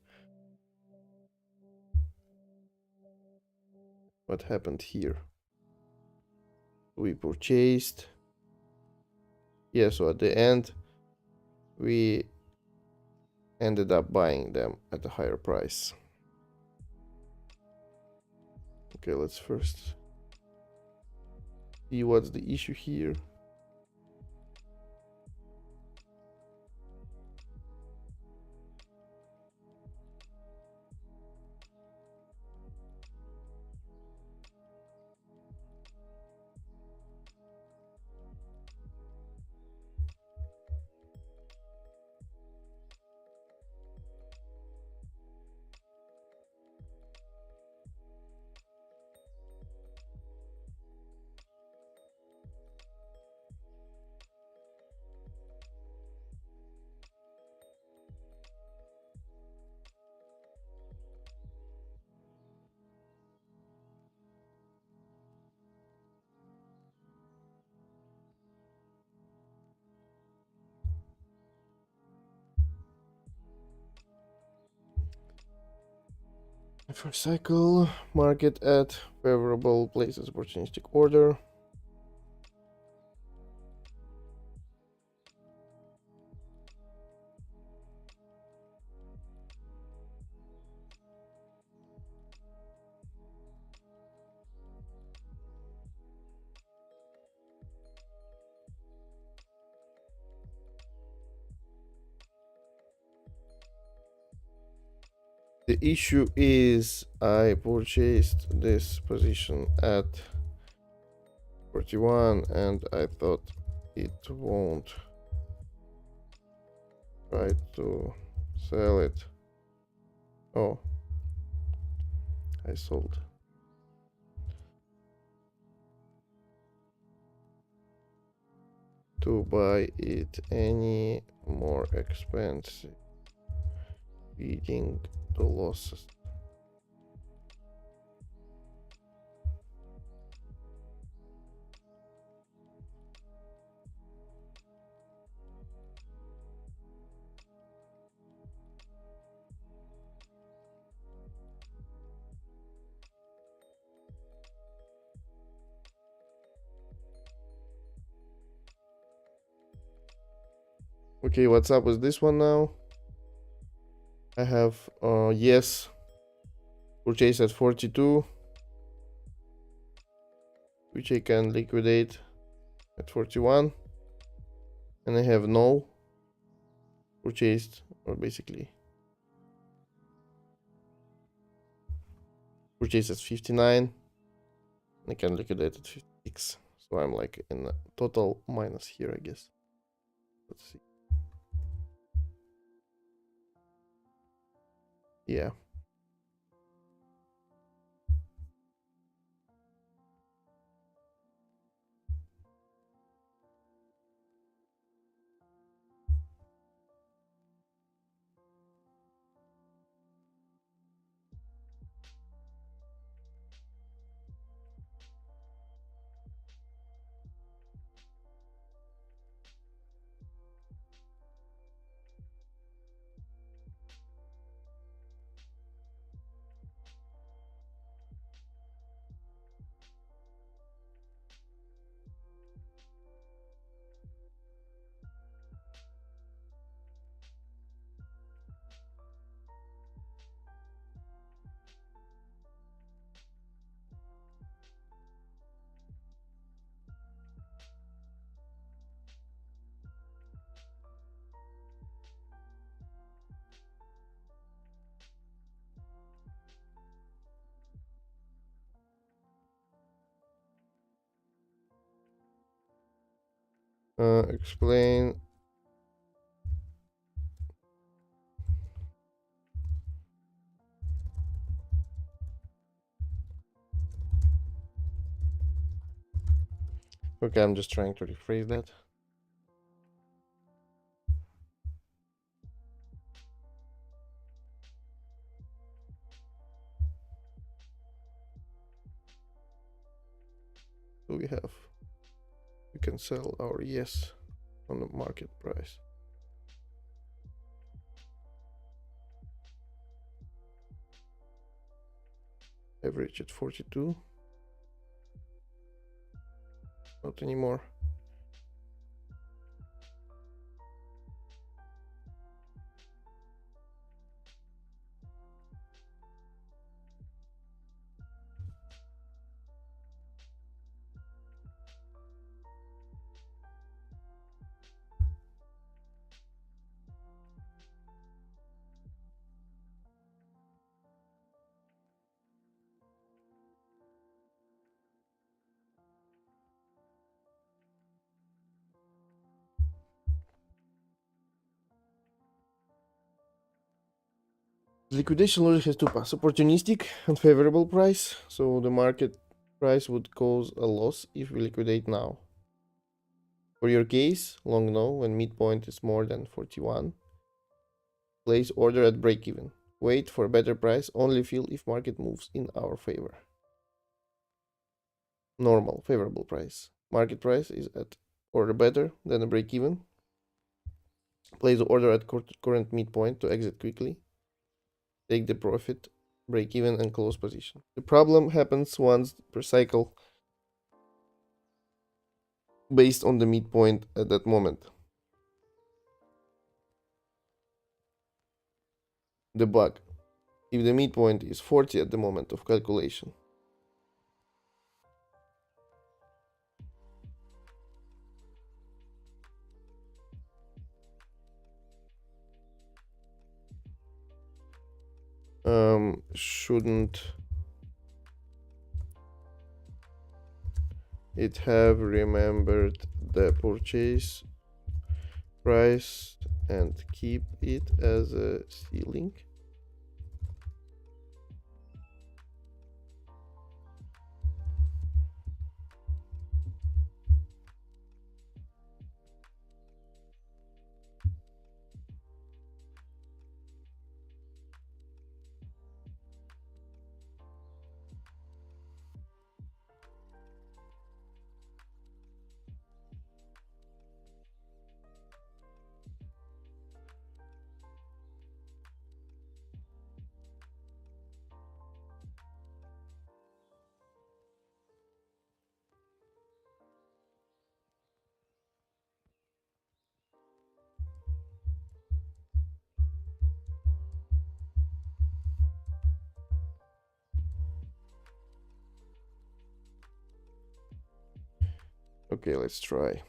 What happened here? We purchased. Yeah, so at the end, we ended up buying them at a higher price. Okay, let's first see what's the issue here. First cycle, market at favorable places, opportunistic order. The issue is I purchased this position at 41 and I thought it won't try to sell it. Oh, I sold. To buy it any more expensive, beating the losses. Okay, what's up with this one now? I have yes, purchase at 42, which I can liquidate at 41, and I have no purchased, or basically purchase at 59. I can liquidate at 56. So I'm like in a total minus here, I guess. Let's see. Yeah. Explain. Okay, I'm just trying to rephrase that. So we can sell our yes on the market price. Average at 42. Not anymore. Liquidation logic has two paths: opportunistic and favorable price. So the market price would cause a loss if we liquidate now. For your case, long no when midpoint is more than 41. Place order at break even. Wait for a better price, only fill if market moves in our favor. Normal, favorable price. Market price is at or better than a break even. Place order at current midpoint to exit quickly. Take the profit, break even, and close position. The problem happens once per cycle based on the midpoint at that moment. The bug. If the midpoint is 40 at the moment of calculation, shouldn't it have remembered the purchase price and keep it as a ceiling? Okay, let's try.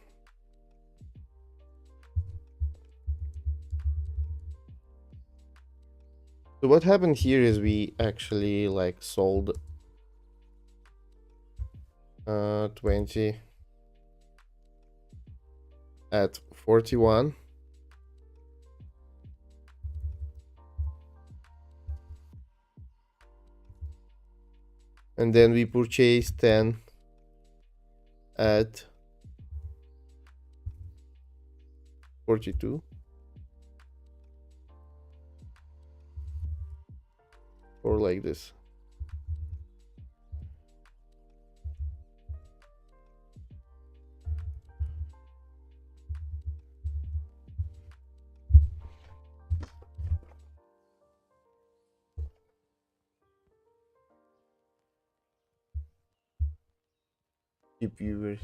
So what happened here is we actually like sold 20 at 41, and then we purchased 10 at 42, or like this. Keep viewers.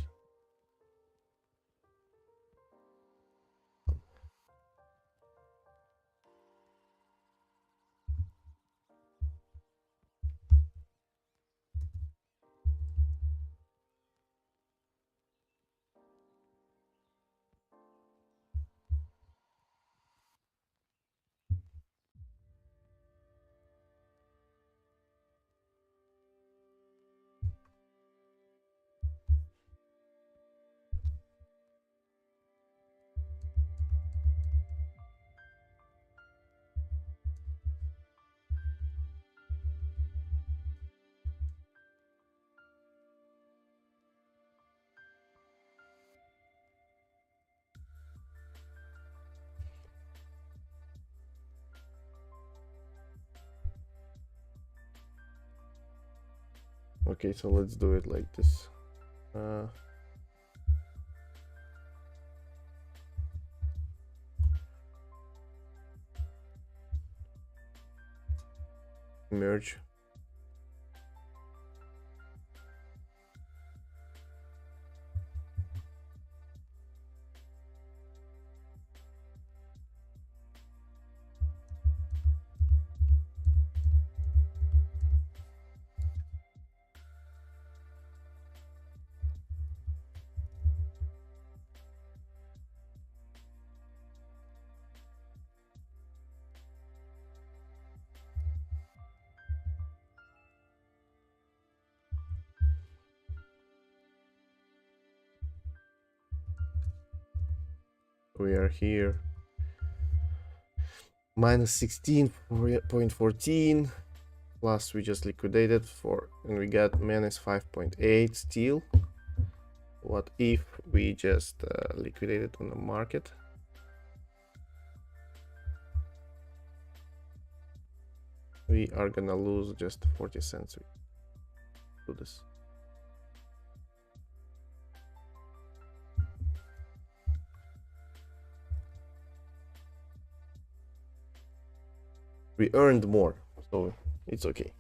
Okay, so let's do it like this. Merge. We are here. Minus 16.14. Plus we just liquidated for, and we got minus 5.8 still. What if we just liquidated on the market? We are gonna lose just 40 cents. Do this. We earned more, so it's okay.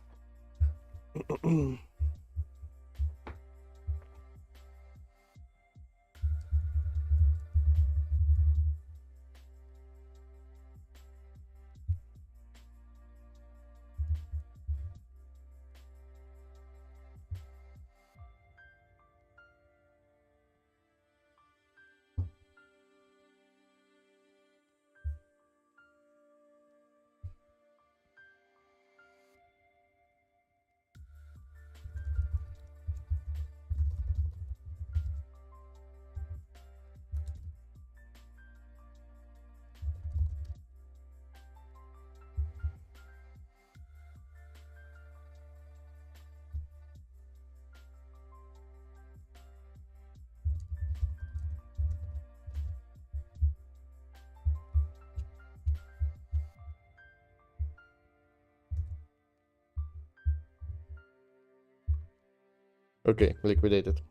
Okay, liquidated.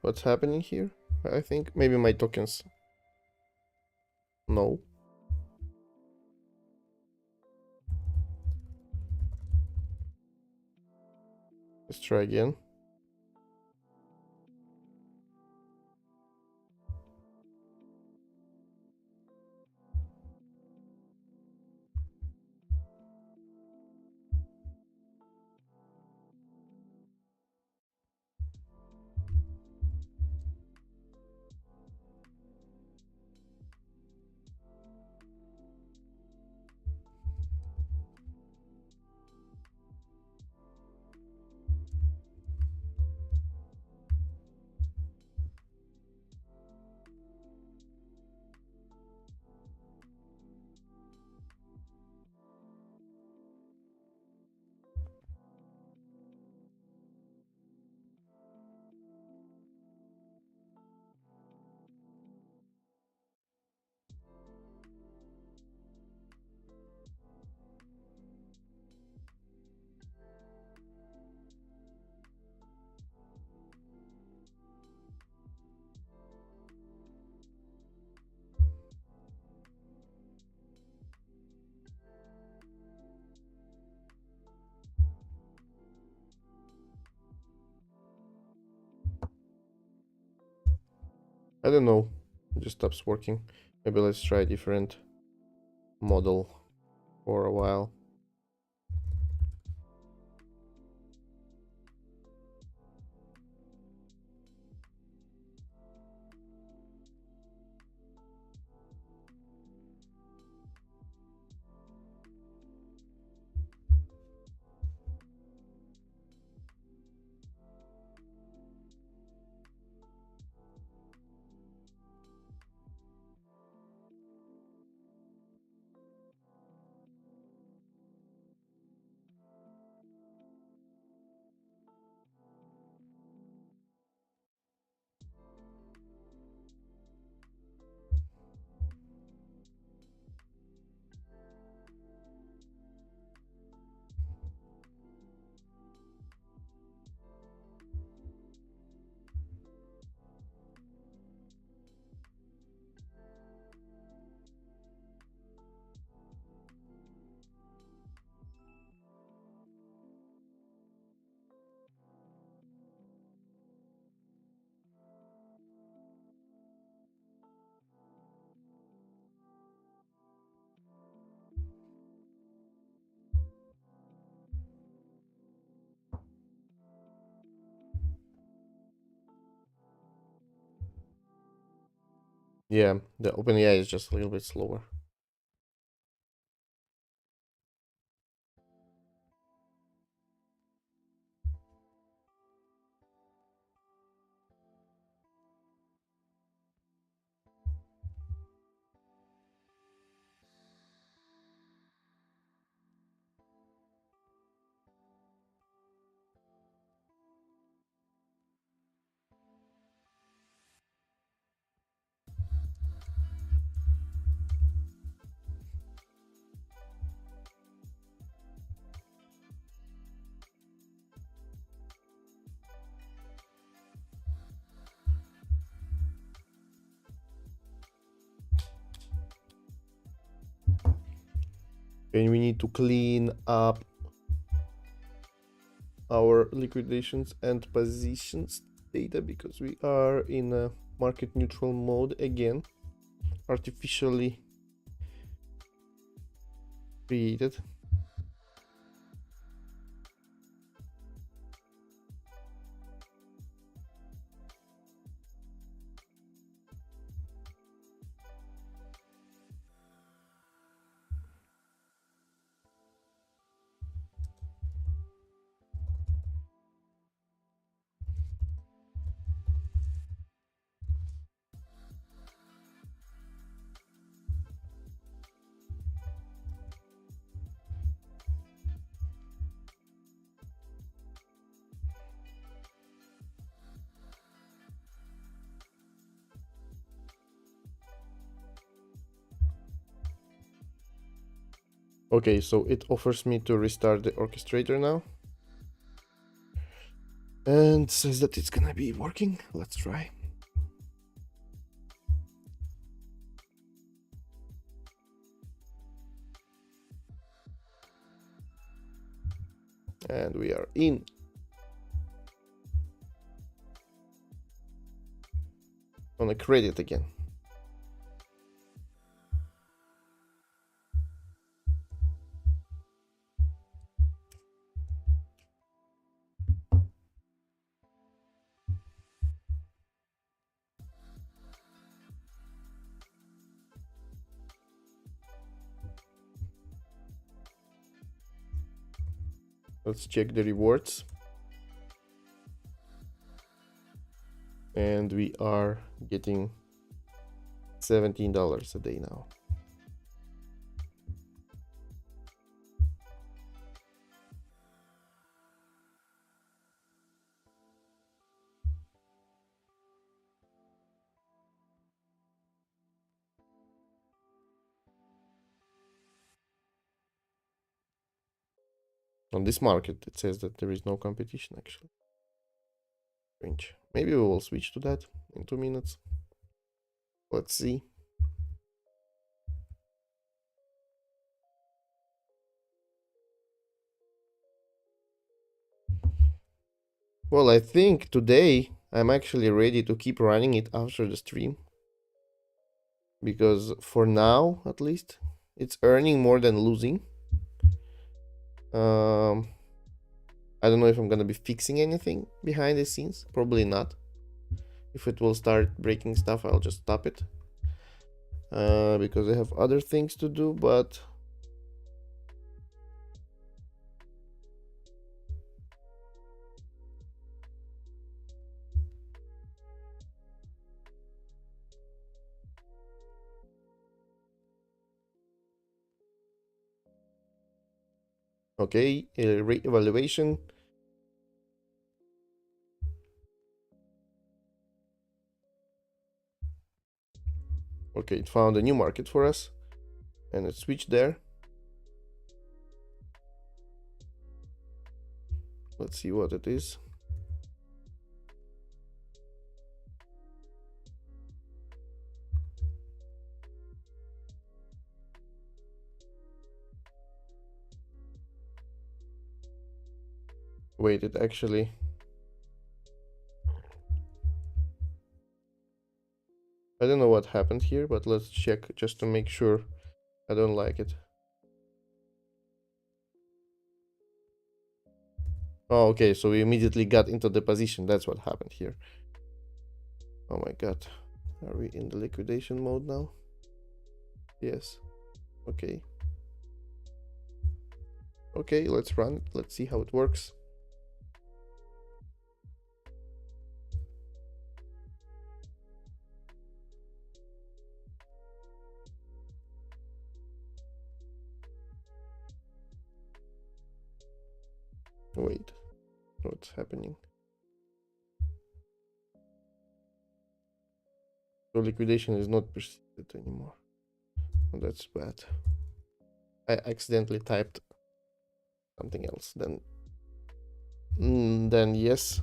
What's happening here? I think maybe my tokens. No. Let's try again. I don't know. It just stops working. Maybe let's try a different model for a while. Yeah, the OpenAI is just a little bit slower. And we need to clean up our liquidations and positions data because we are in a market neutral mode again, artificially created. Okay, so it offers me to restart the orchestrator now. And says that it's gonna be working. Let's try. And we are in. On a credit again. Let's check the rewards. And we are getting $17 a day now. On this market, it says that there is no competition actually. Strange. Maybe we will switch to that in 2 minutes. Let's see. Well, I think today I'm actually ready to keep running it after the stream. Because for now, at least, it's earning more than losing. I don't know if I'm gonna be fixing anything behind the scenes. Probably not. If it will start breaking stuff, I'll just stop it. Because I have other things to do, but okay, re-evaluation. Okay, it found a new market for us and it switched there. Let's see what it is. Wait, it actually... I don't know what happened here, but let's check just to make sure. I don't like it. Oh, okay, so we immediately got into the position. That's what happened here. Oh my god. Are we in the liquidation mode now? Yes. Okay. Okay, let's run it. Let's see how it works. Wait, what's happening? So liquidation is not persisted anymore. Oh, that's bad. I accidentally typed something else. Then yes.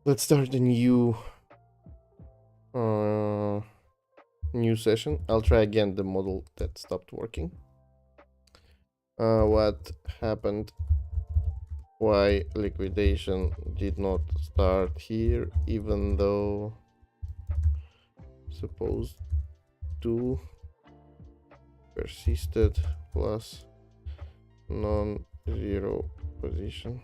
Let's start a new session. I'll try again the model that stopped working. What happened? Why liquidation did not start here, even though supposed to persisted plus non-zero position.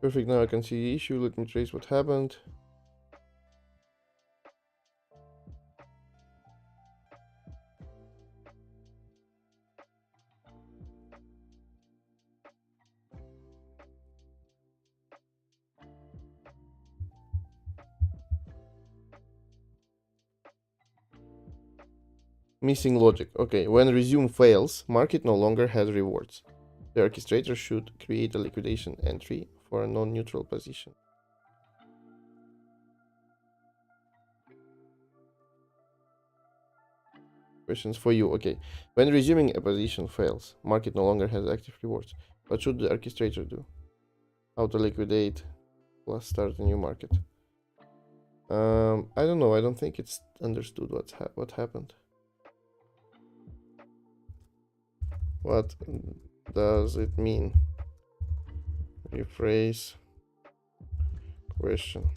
Perfect, now I can see the issue. Let me trace what happened. Missing logic. Okay, when resume fails, market no longer has rewards. The orchestrator should create a liquidation entry for a non-neutral position. Questions for you. Okay, when resuming a position fails, market no longer has active rewards. What should the orchestrator do? How to liquidate plus start a new market? I don't know. I don't think it's understood what happened. What does it mean? Rephrase question.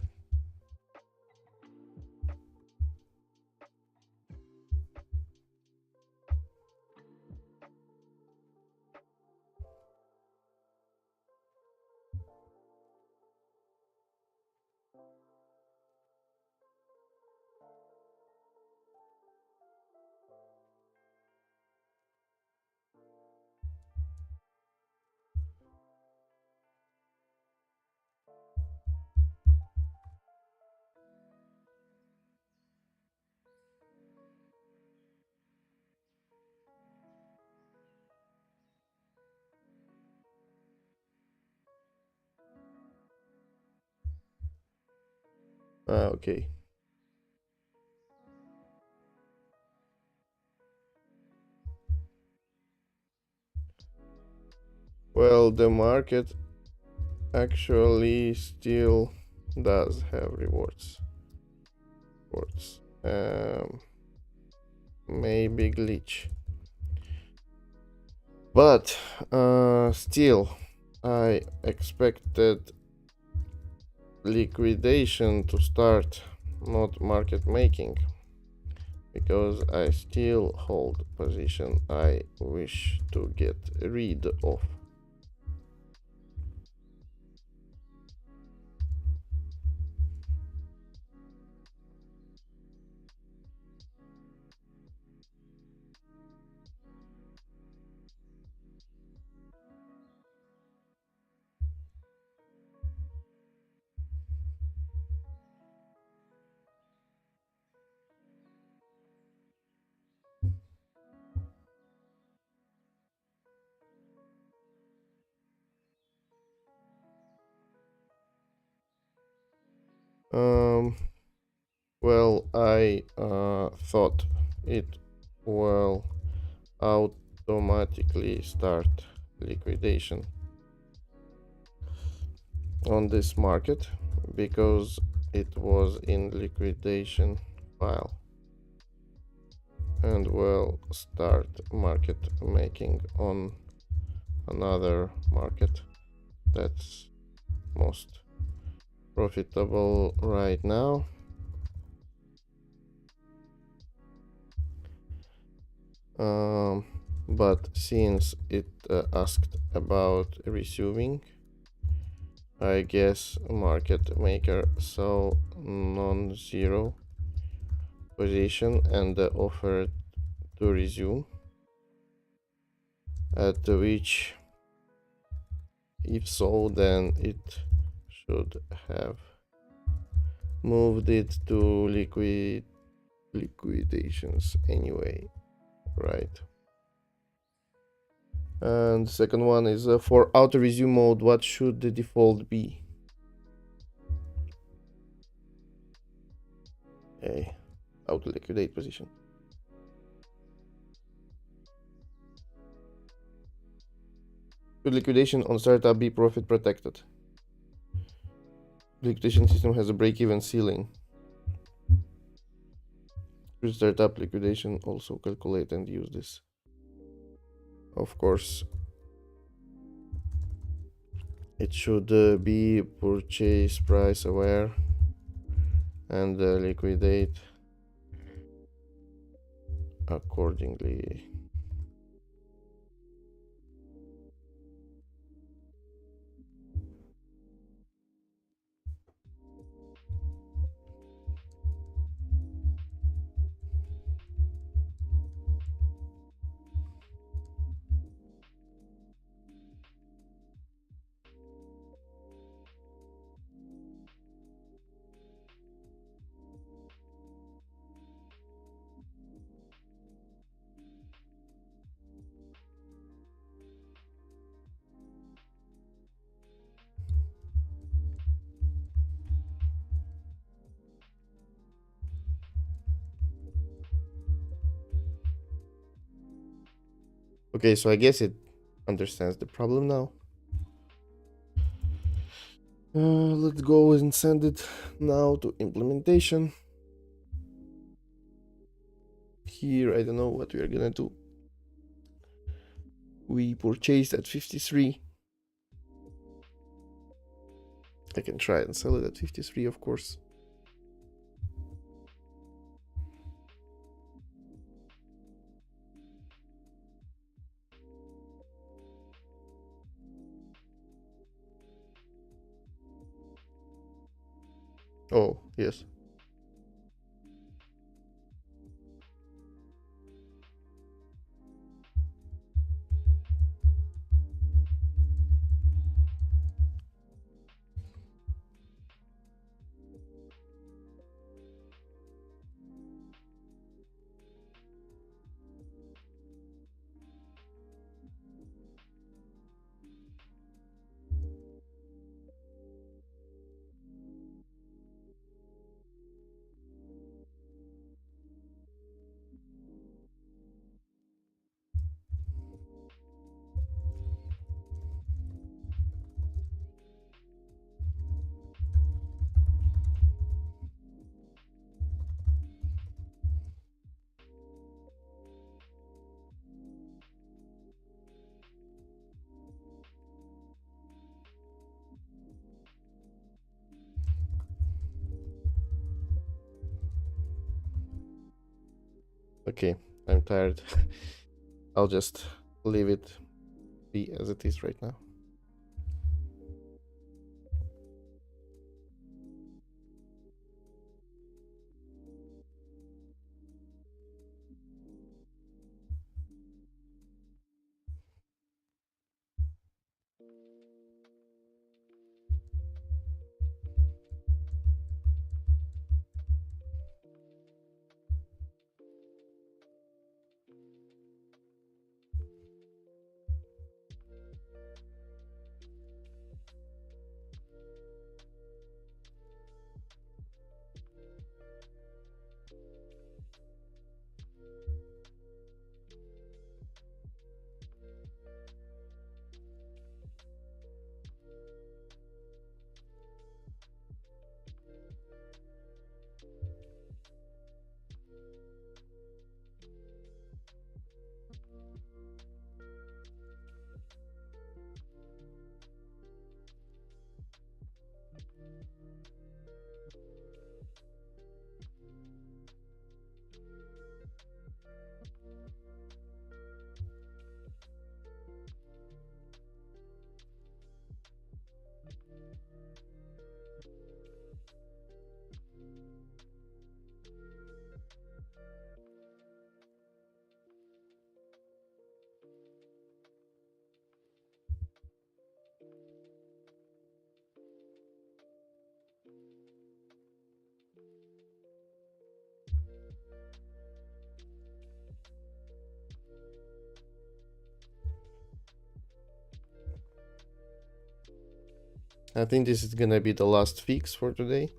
Okay. well, the market actually still does have rewards. Maybe glitch, but still I expected liquidation to start, not market making, because I still hold position I wish to get rid of. Um, well, I thought it will automatically start liquidation on this market because it was in liquidation file, and will start market making on another market that's most profitable right now. But since it asked about resuming, I guess market maker saw non-zero position and offered to resume, at which, if so, then it should have moved it to liquidations anyway, right? And the second one is for auto resume mode, what should the default be? A auto liquidate position. Should liquidation on startup be profit protected? Liquidation system has a break-even ceiling. Should startup liquidation also calculate and use this? Of course, it should be purchase price aware and liquidate accordingly. Okay, so I guess it understands the problem now. Let's go and send it now to implementation. Here, I don't know what we are gonna do. We purchased at 53. I can try and sell it at 53, of course. Oh, yes. Okay, I'm tired. I'll just leave it be as it is right now. I think this is gonna be the last fix for today.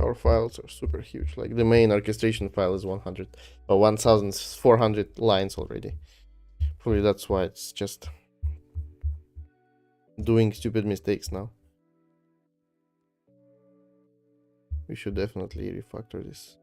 Our files are super huge. Like the main orchestration file is 100 or 1400 lines already. Probably that's why it's just doing stupid mistakes now. We should definitely refactor this.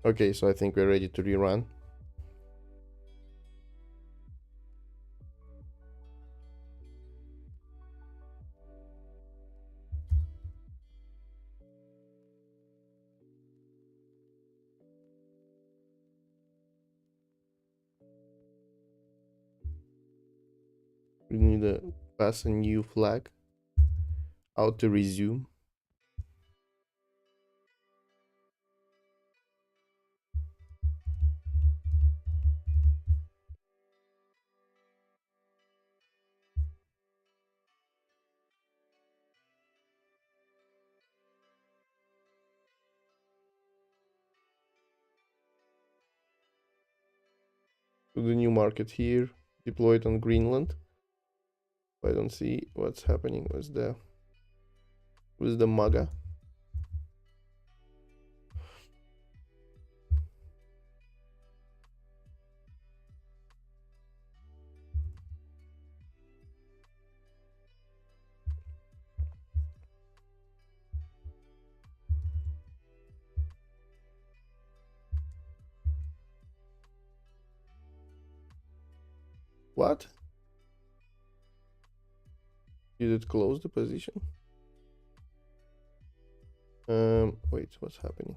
Okay, so I think we're ready to rerun. We need to pass a new flag. Out to resume. To the new market here. Deployed on Greenland. I don't see what's happening with the MAGA. What? Did it close the position? Wait, what's happening?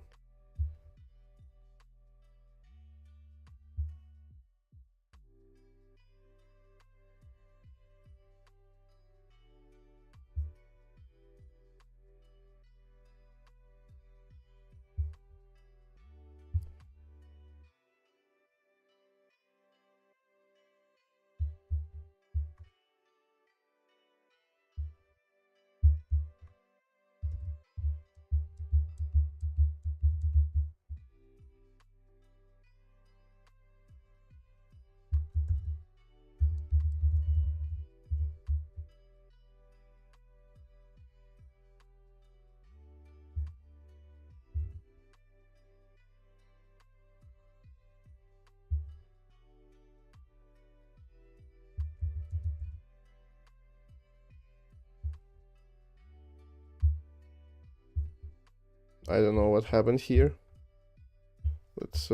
I don't know what happened here. Let's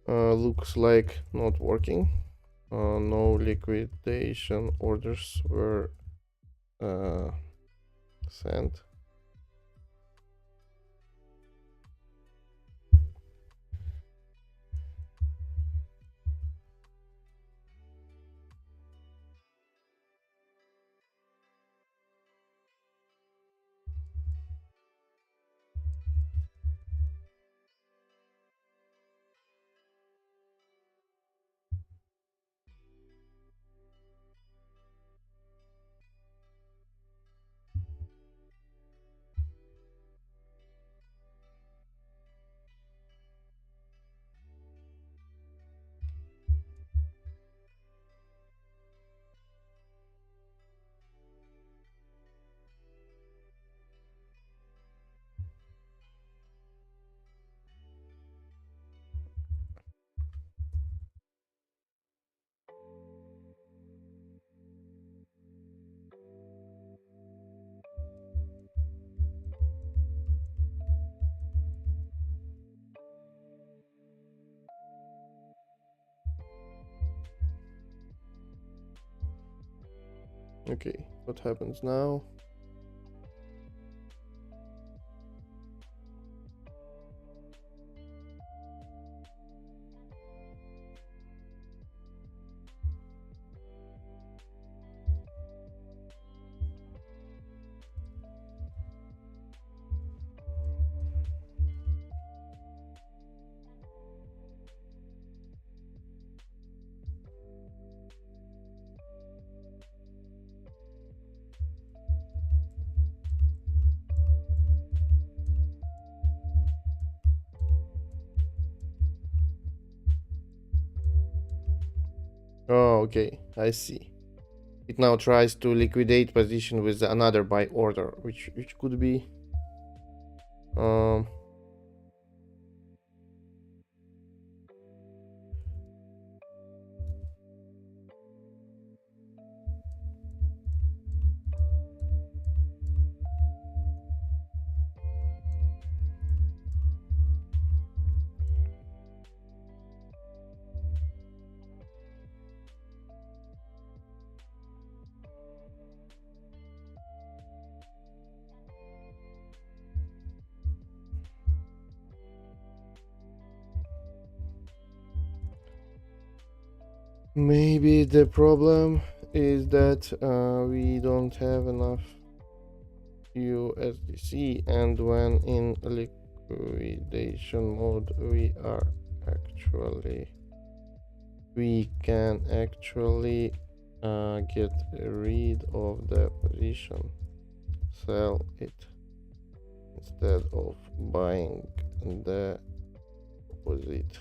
looks like not working. No liquidation orders were sent. Okay, what happens now? Oh, okay, I see. It now tries to liquidate position with another buy order, which could be um Maybe the problem is that we don't have enough USDC, and when in liquidation mode we can actually get rid of the position, sell it instead of buying the opposite.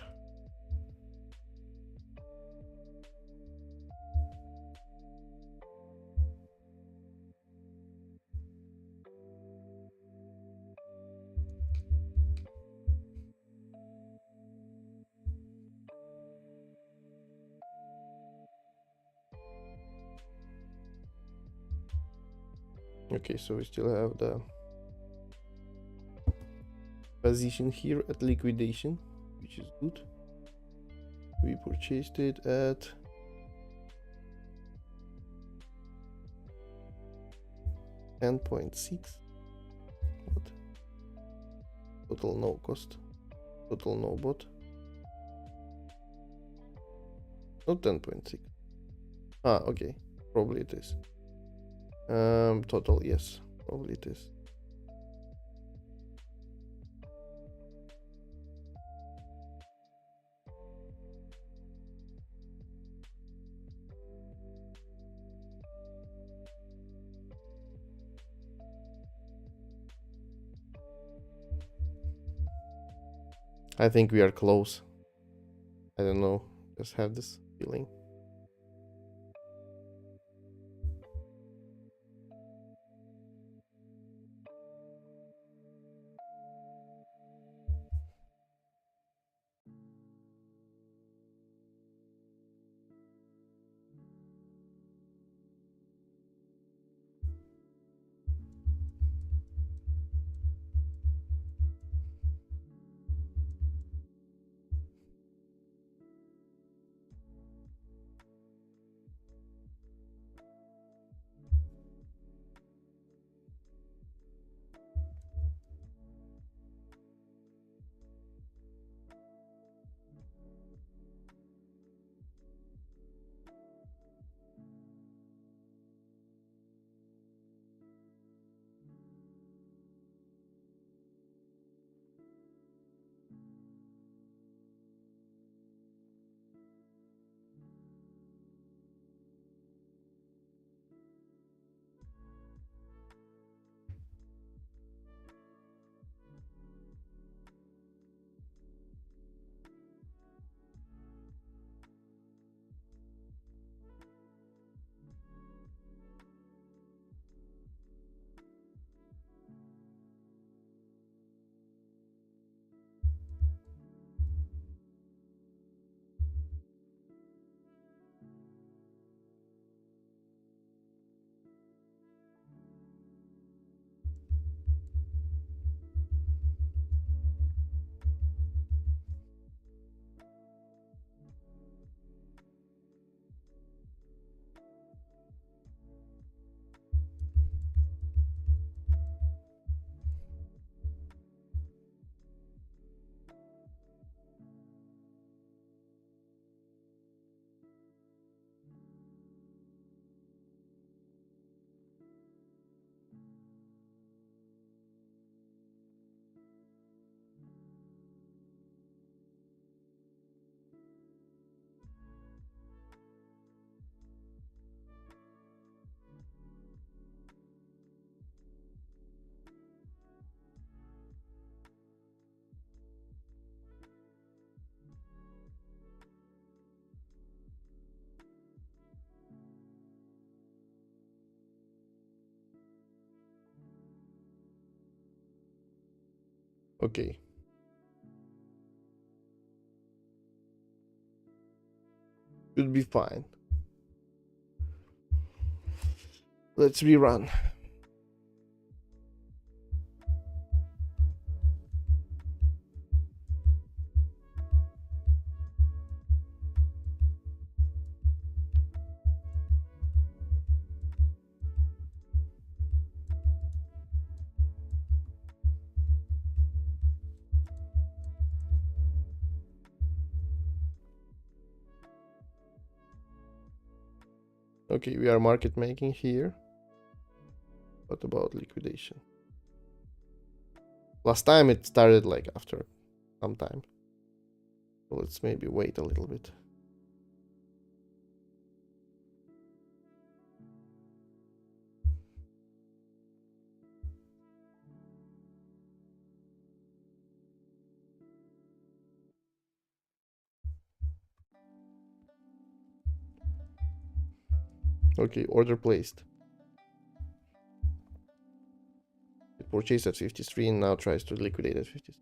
Okay, so we still have the position here at liquidation, which is good. We purchased it at 10.6. What? Total no cost. Total no bot. Not 10.6. Ah, okay. Probably it is. Total, yes. Probably it is. I think we are close. I don't know. Just have this feeling. Okay. Should be fine. Let's rerun. Okay, we are market making here. What about liquidation? Last time it started like after some time. So let's maybe wait a little bit. Okay, order placed. It purchased at 53 and now tries to liquidate at 50.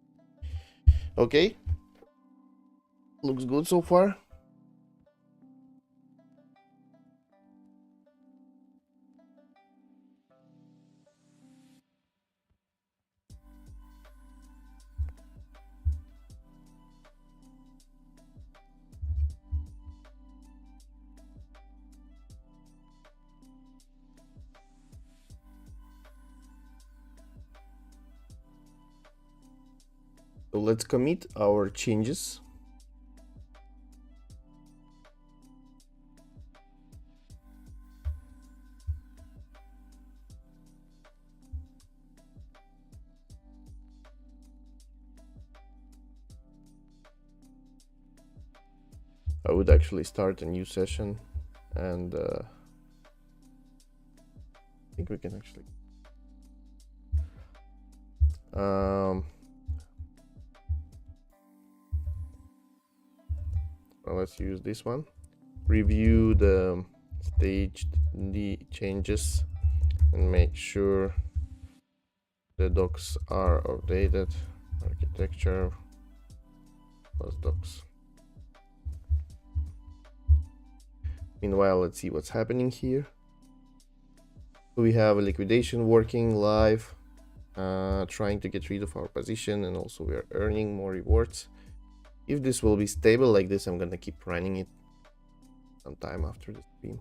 Okay. Looks good so far. So let's commit our changes. I would actually start a new session and I think we can actually well, let's use this one. Review the staged the changes and make sure the docs are updated. Architecture plus docs. Meanwhile, let's see what's happening here. We have a liquidation working live, trying to get rid of our position, and also we are earning more rewards. If this will be stable like this, I'm gonna keep running it sometime after the stream.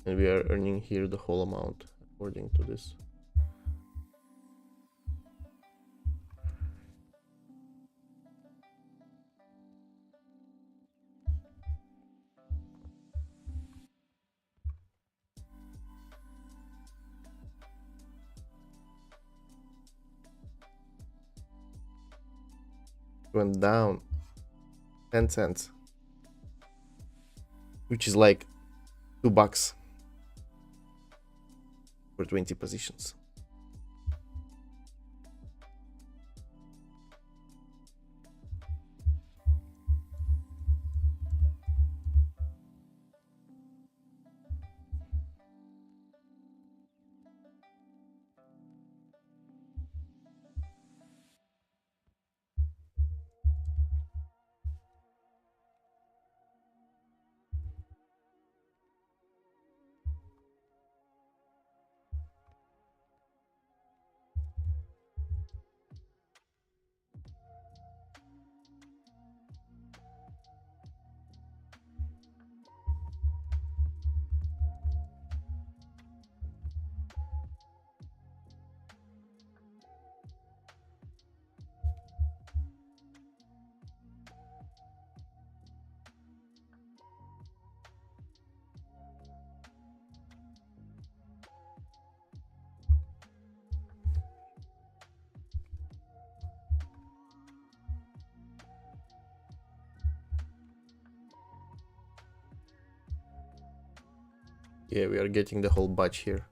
And we are earning here the whole amount according to this. Went down 10 cents, which is like $2 for 20 positions. Yeah, we are getting the whole batch here.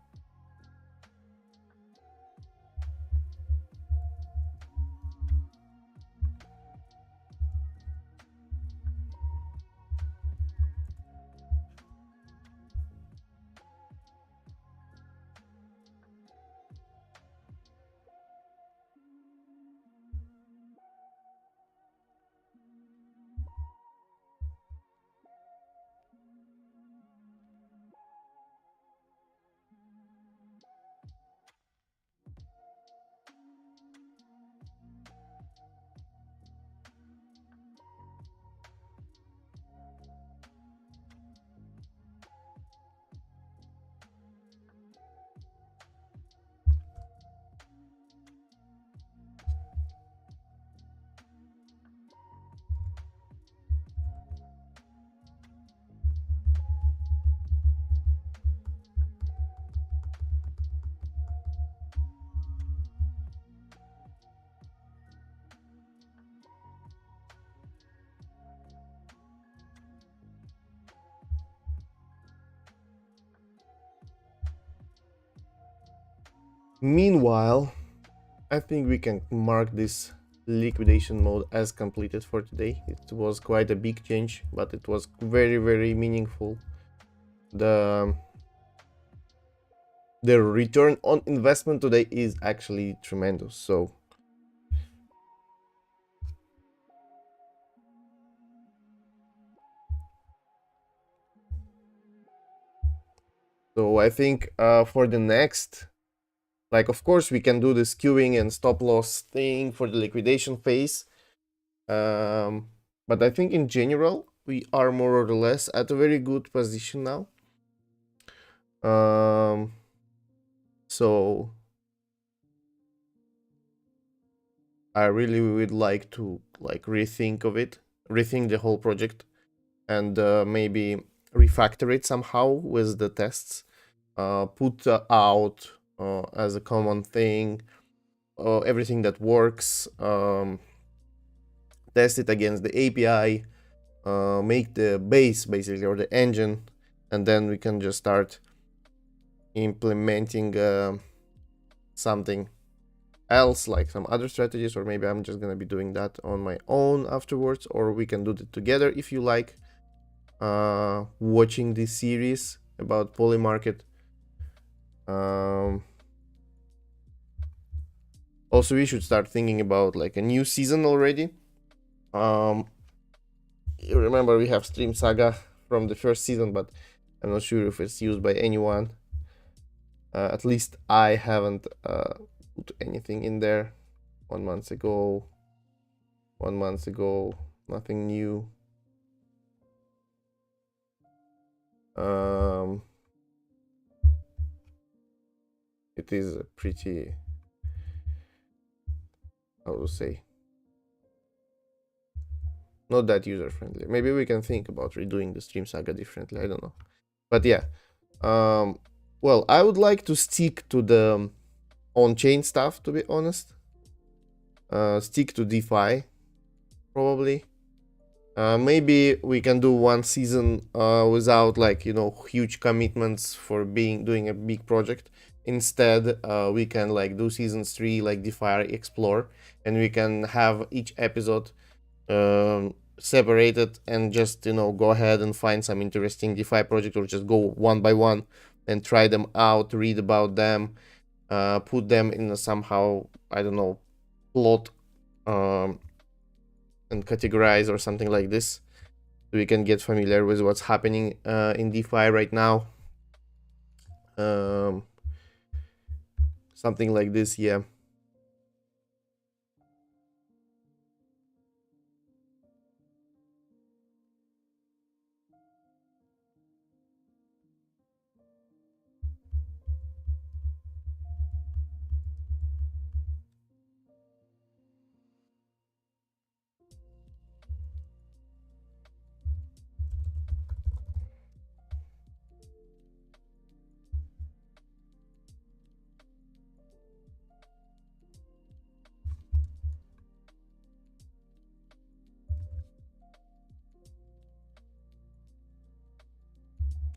Meanwhile, I think we can mark this liquidation mode as completed for today. It was quite a big change, but it was very, very meaningful. The return on investment today is actually tremendous. So I think for the next, like, of course, we can do the skewing and stop loss thing for the liquidation phase. But I think in general, we are more or less at a very good position now. So I really would like to rethink the whole project, and maybe refactor it somehow with the tests. Put out as a common thing everything that works. Test it against the API. Make the base basically, or the engine, and then we can just start implementing something else, like some other strategies, or maybe I'm just gonna be doing that on my own afterwards, or we can do it together if you like watching this series about Polymarket. Also, we should start thinking about like a new season already. You remember we have Stream Saga from the first season, but I'm not sure if it's used by anyone. At least I haven't put anything in there. 1 month ago, nothing new. It is a pretty, how to say, not that user friendly. Maybe we can think about redoing the Stream Saga differently. I don't know, but yeah. Well, I would like to stick to the on-chain stuff, to be honest. Stick to DeFi, probably. Maybe we can do one season without, like, you know, huge commitments for doing a big project. Instead, we can like do seasons 3 like DeFi Explore, and we can have each episode separated and just, you know, go ahead and find some interesting DeFi project, or just go one by one and try them out, read about them, put them in a somehow, I don't know, plot and categorize or something like this, so we can get familiar with what's happening in DeFi right now. Something like this, yeah.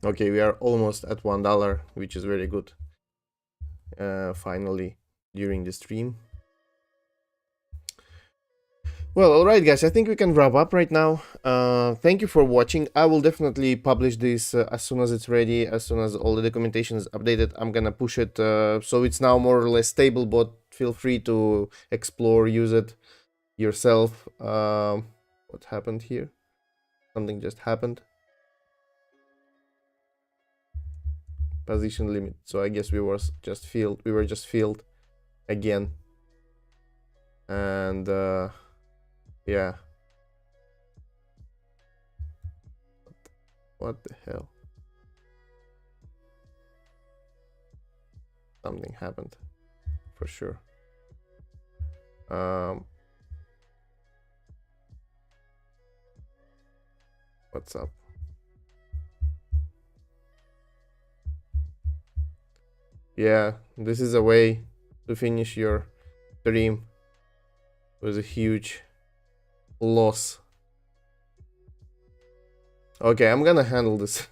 Okay, we are almost at $1, which is very good. Finally, during the stream. Well, alright guys, I think we can wrap up right now. Thank you for watching. I will definitely publish this as soon as it's ready, as soon as all the documentation is updated. I'm gonna push it so it's now more or less stable, but feel free to explore, use it yourself. What happened here? Something just happened. Position limit. So I guess we were just filled again. And yeah. What the hell? Something happened for sure. What's up? Yeah, this is a way to finish your stream with a huge loss. Okay, I'm gonna handle this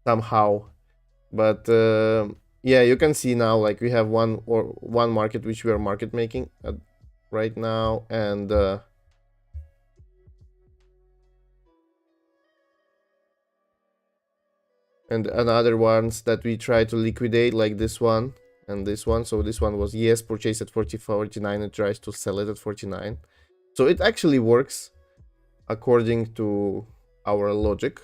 somehow, but yeah, you can see now like we have one market which we are market making right now, and another ones that we try to liquidate, like this one and this one. So this one was, yes, purchased at 49, it tries to sell it at 49. So it actually works according to our logic.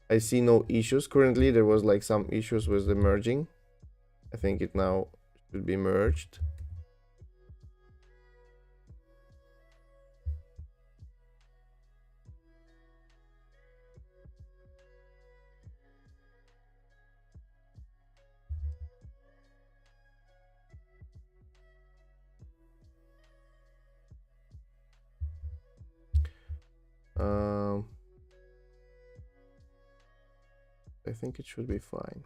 I see no issues currently. There was like some issues with the merging. I think it now should be merged. Um, I think it should be fine.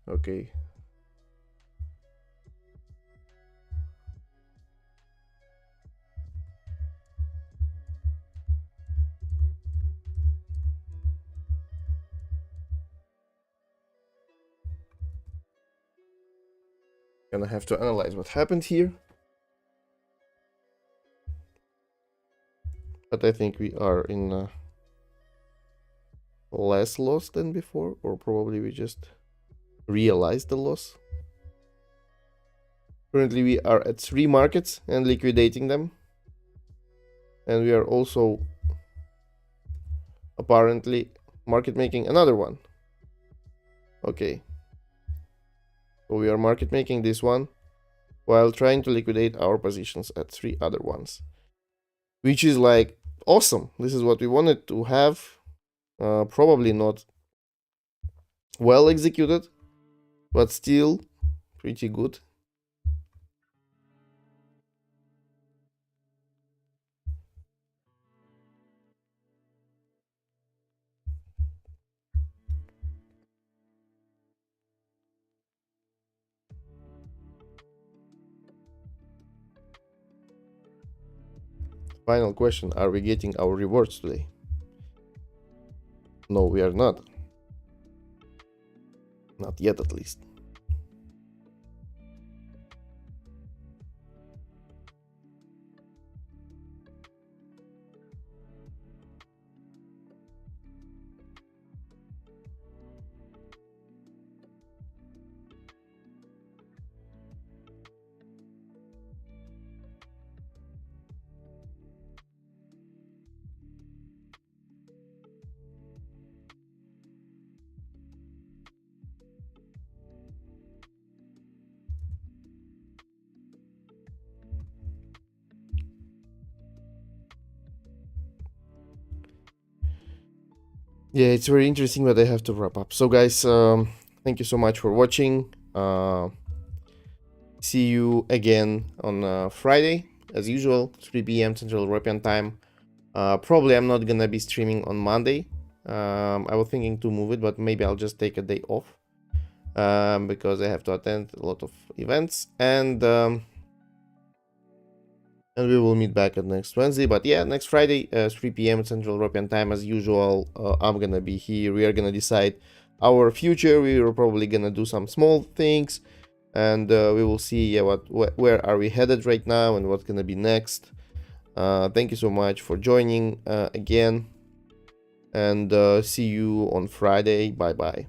Okay. Gonna have to analyze what happened here. But I think we are in less loss than before, or probably we just realized the loss. Currently we are at 3 markets and liquidating them. And we are also apparently market making another one. Okay. So we are market making this one while trying to liquidate our positions at 3 other ones. Which is like awesome. This is what we wanted to have. Probably not well executed, but still pretty good. Final question, are we getting our rewards today? No, we are not. Not yet, at least. Yeah, it's very interesting, but I have to wrap up. So, guys, thank you so much for watching. See you again on Friday, as usual, 3 p.m. Central European Time. Probably I'm not gonna be streaming on Monday. I was thinking to move it, but maybe I'll just take a day off because I have to attend a lot of events, and we will meet back at next Wednesday. But yeah, next Friday, 3 p.m. Central European Time, as usual. I'm gonna be here. We are gonna decide our future. We are probably gonna do some small things, and we will see where are we headed right now and what's gonna be next. Thank you so much for joining again, and see you on Friday. Bye bye.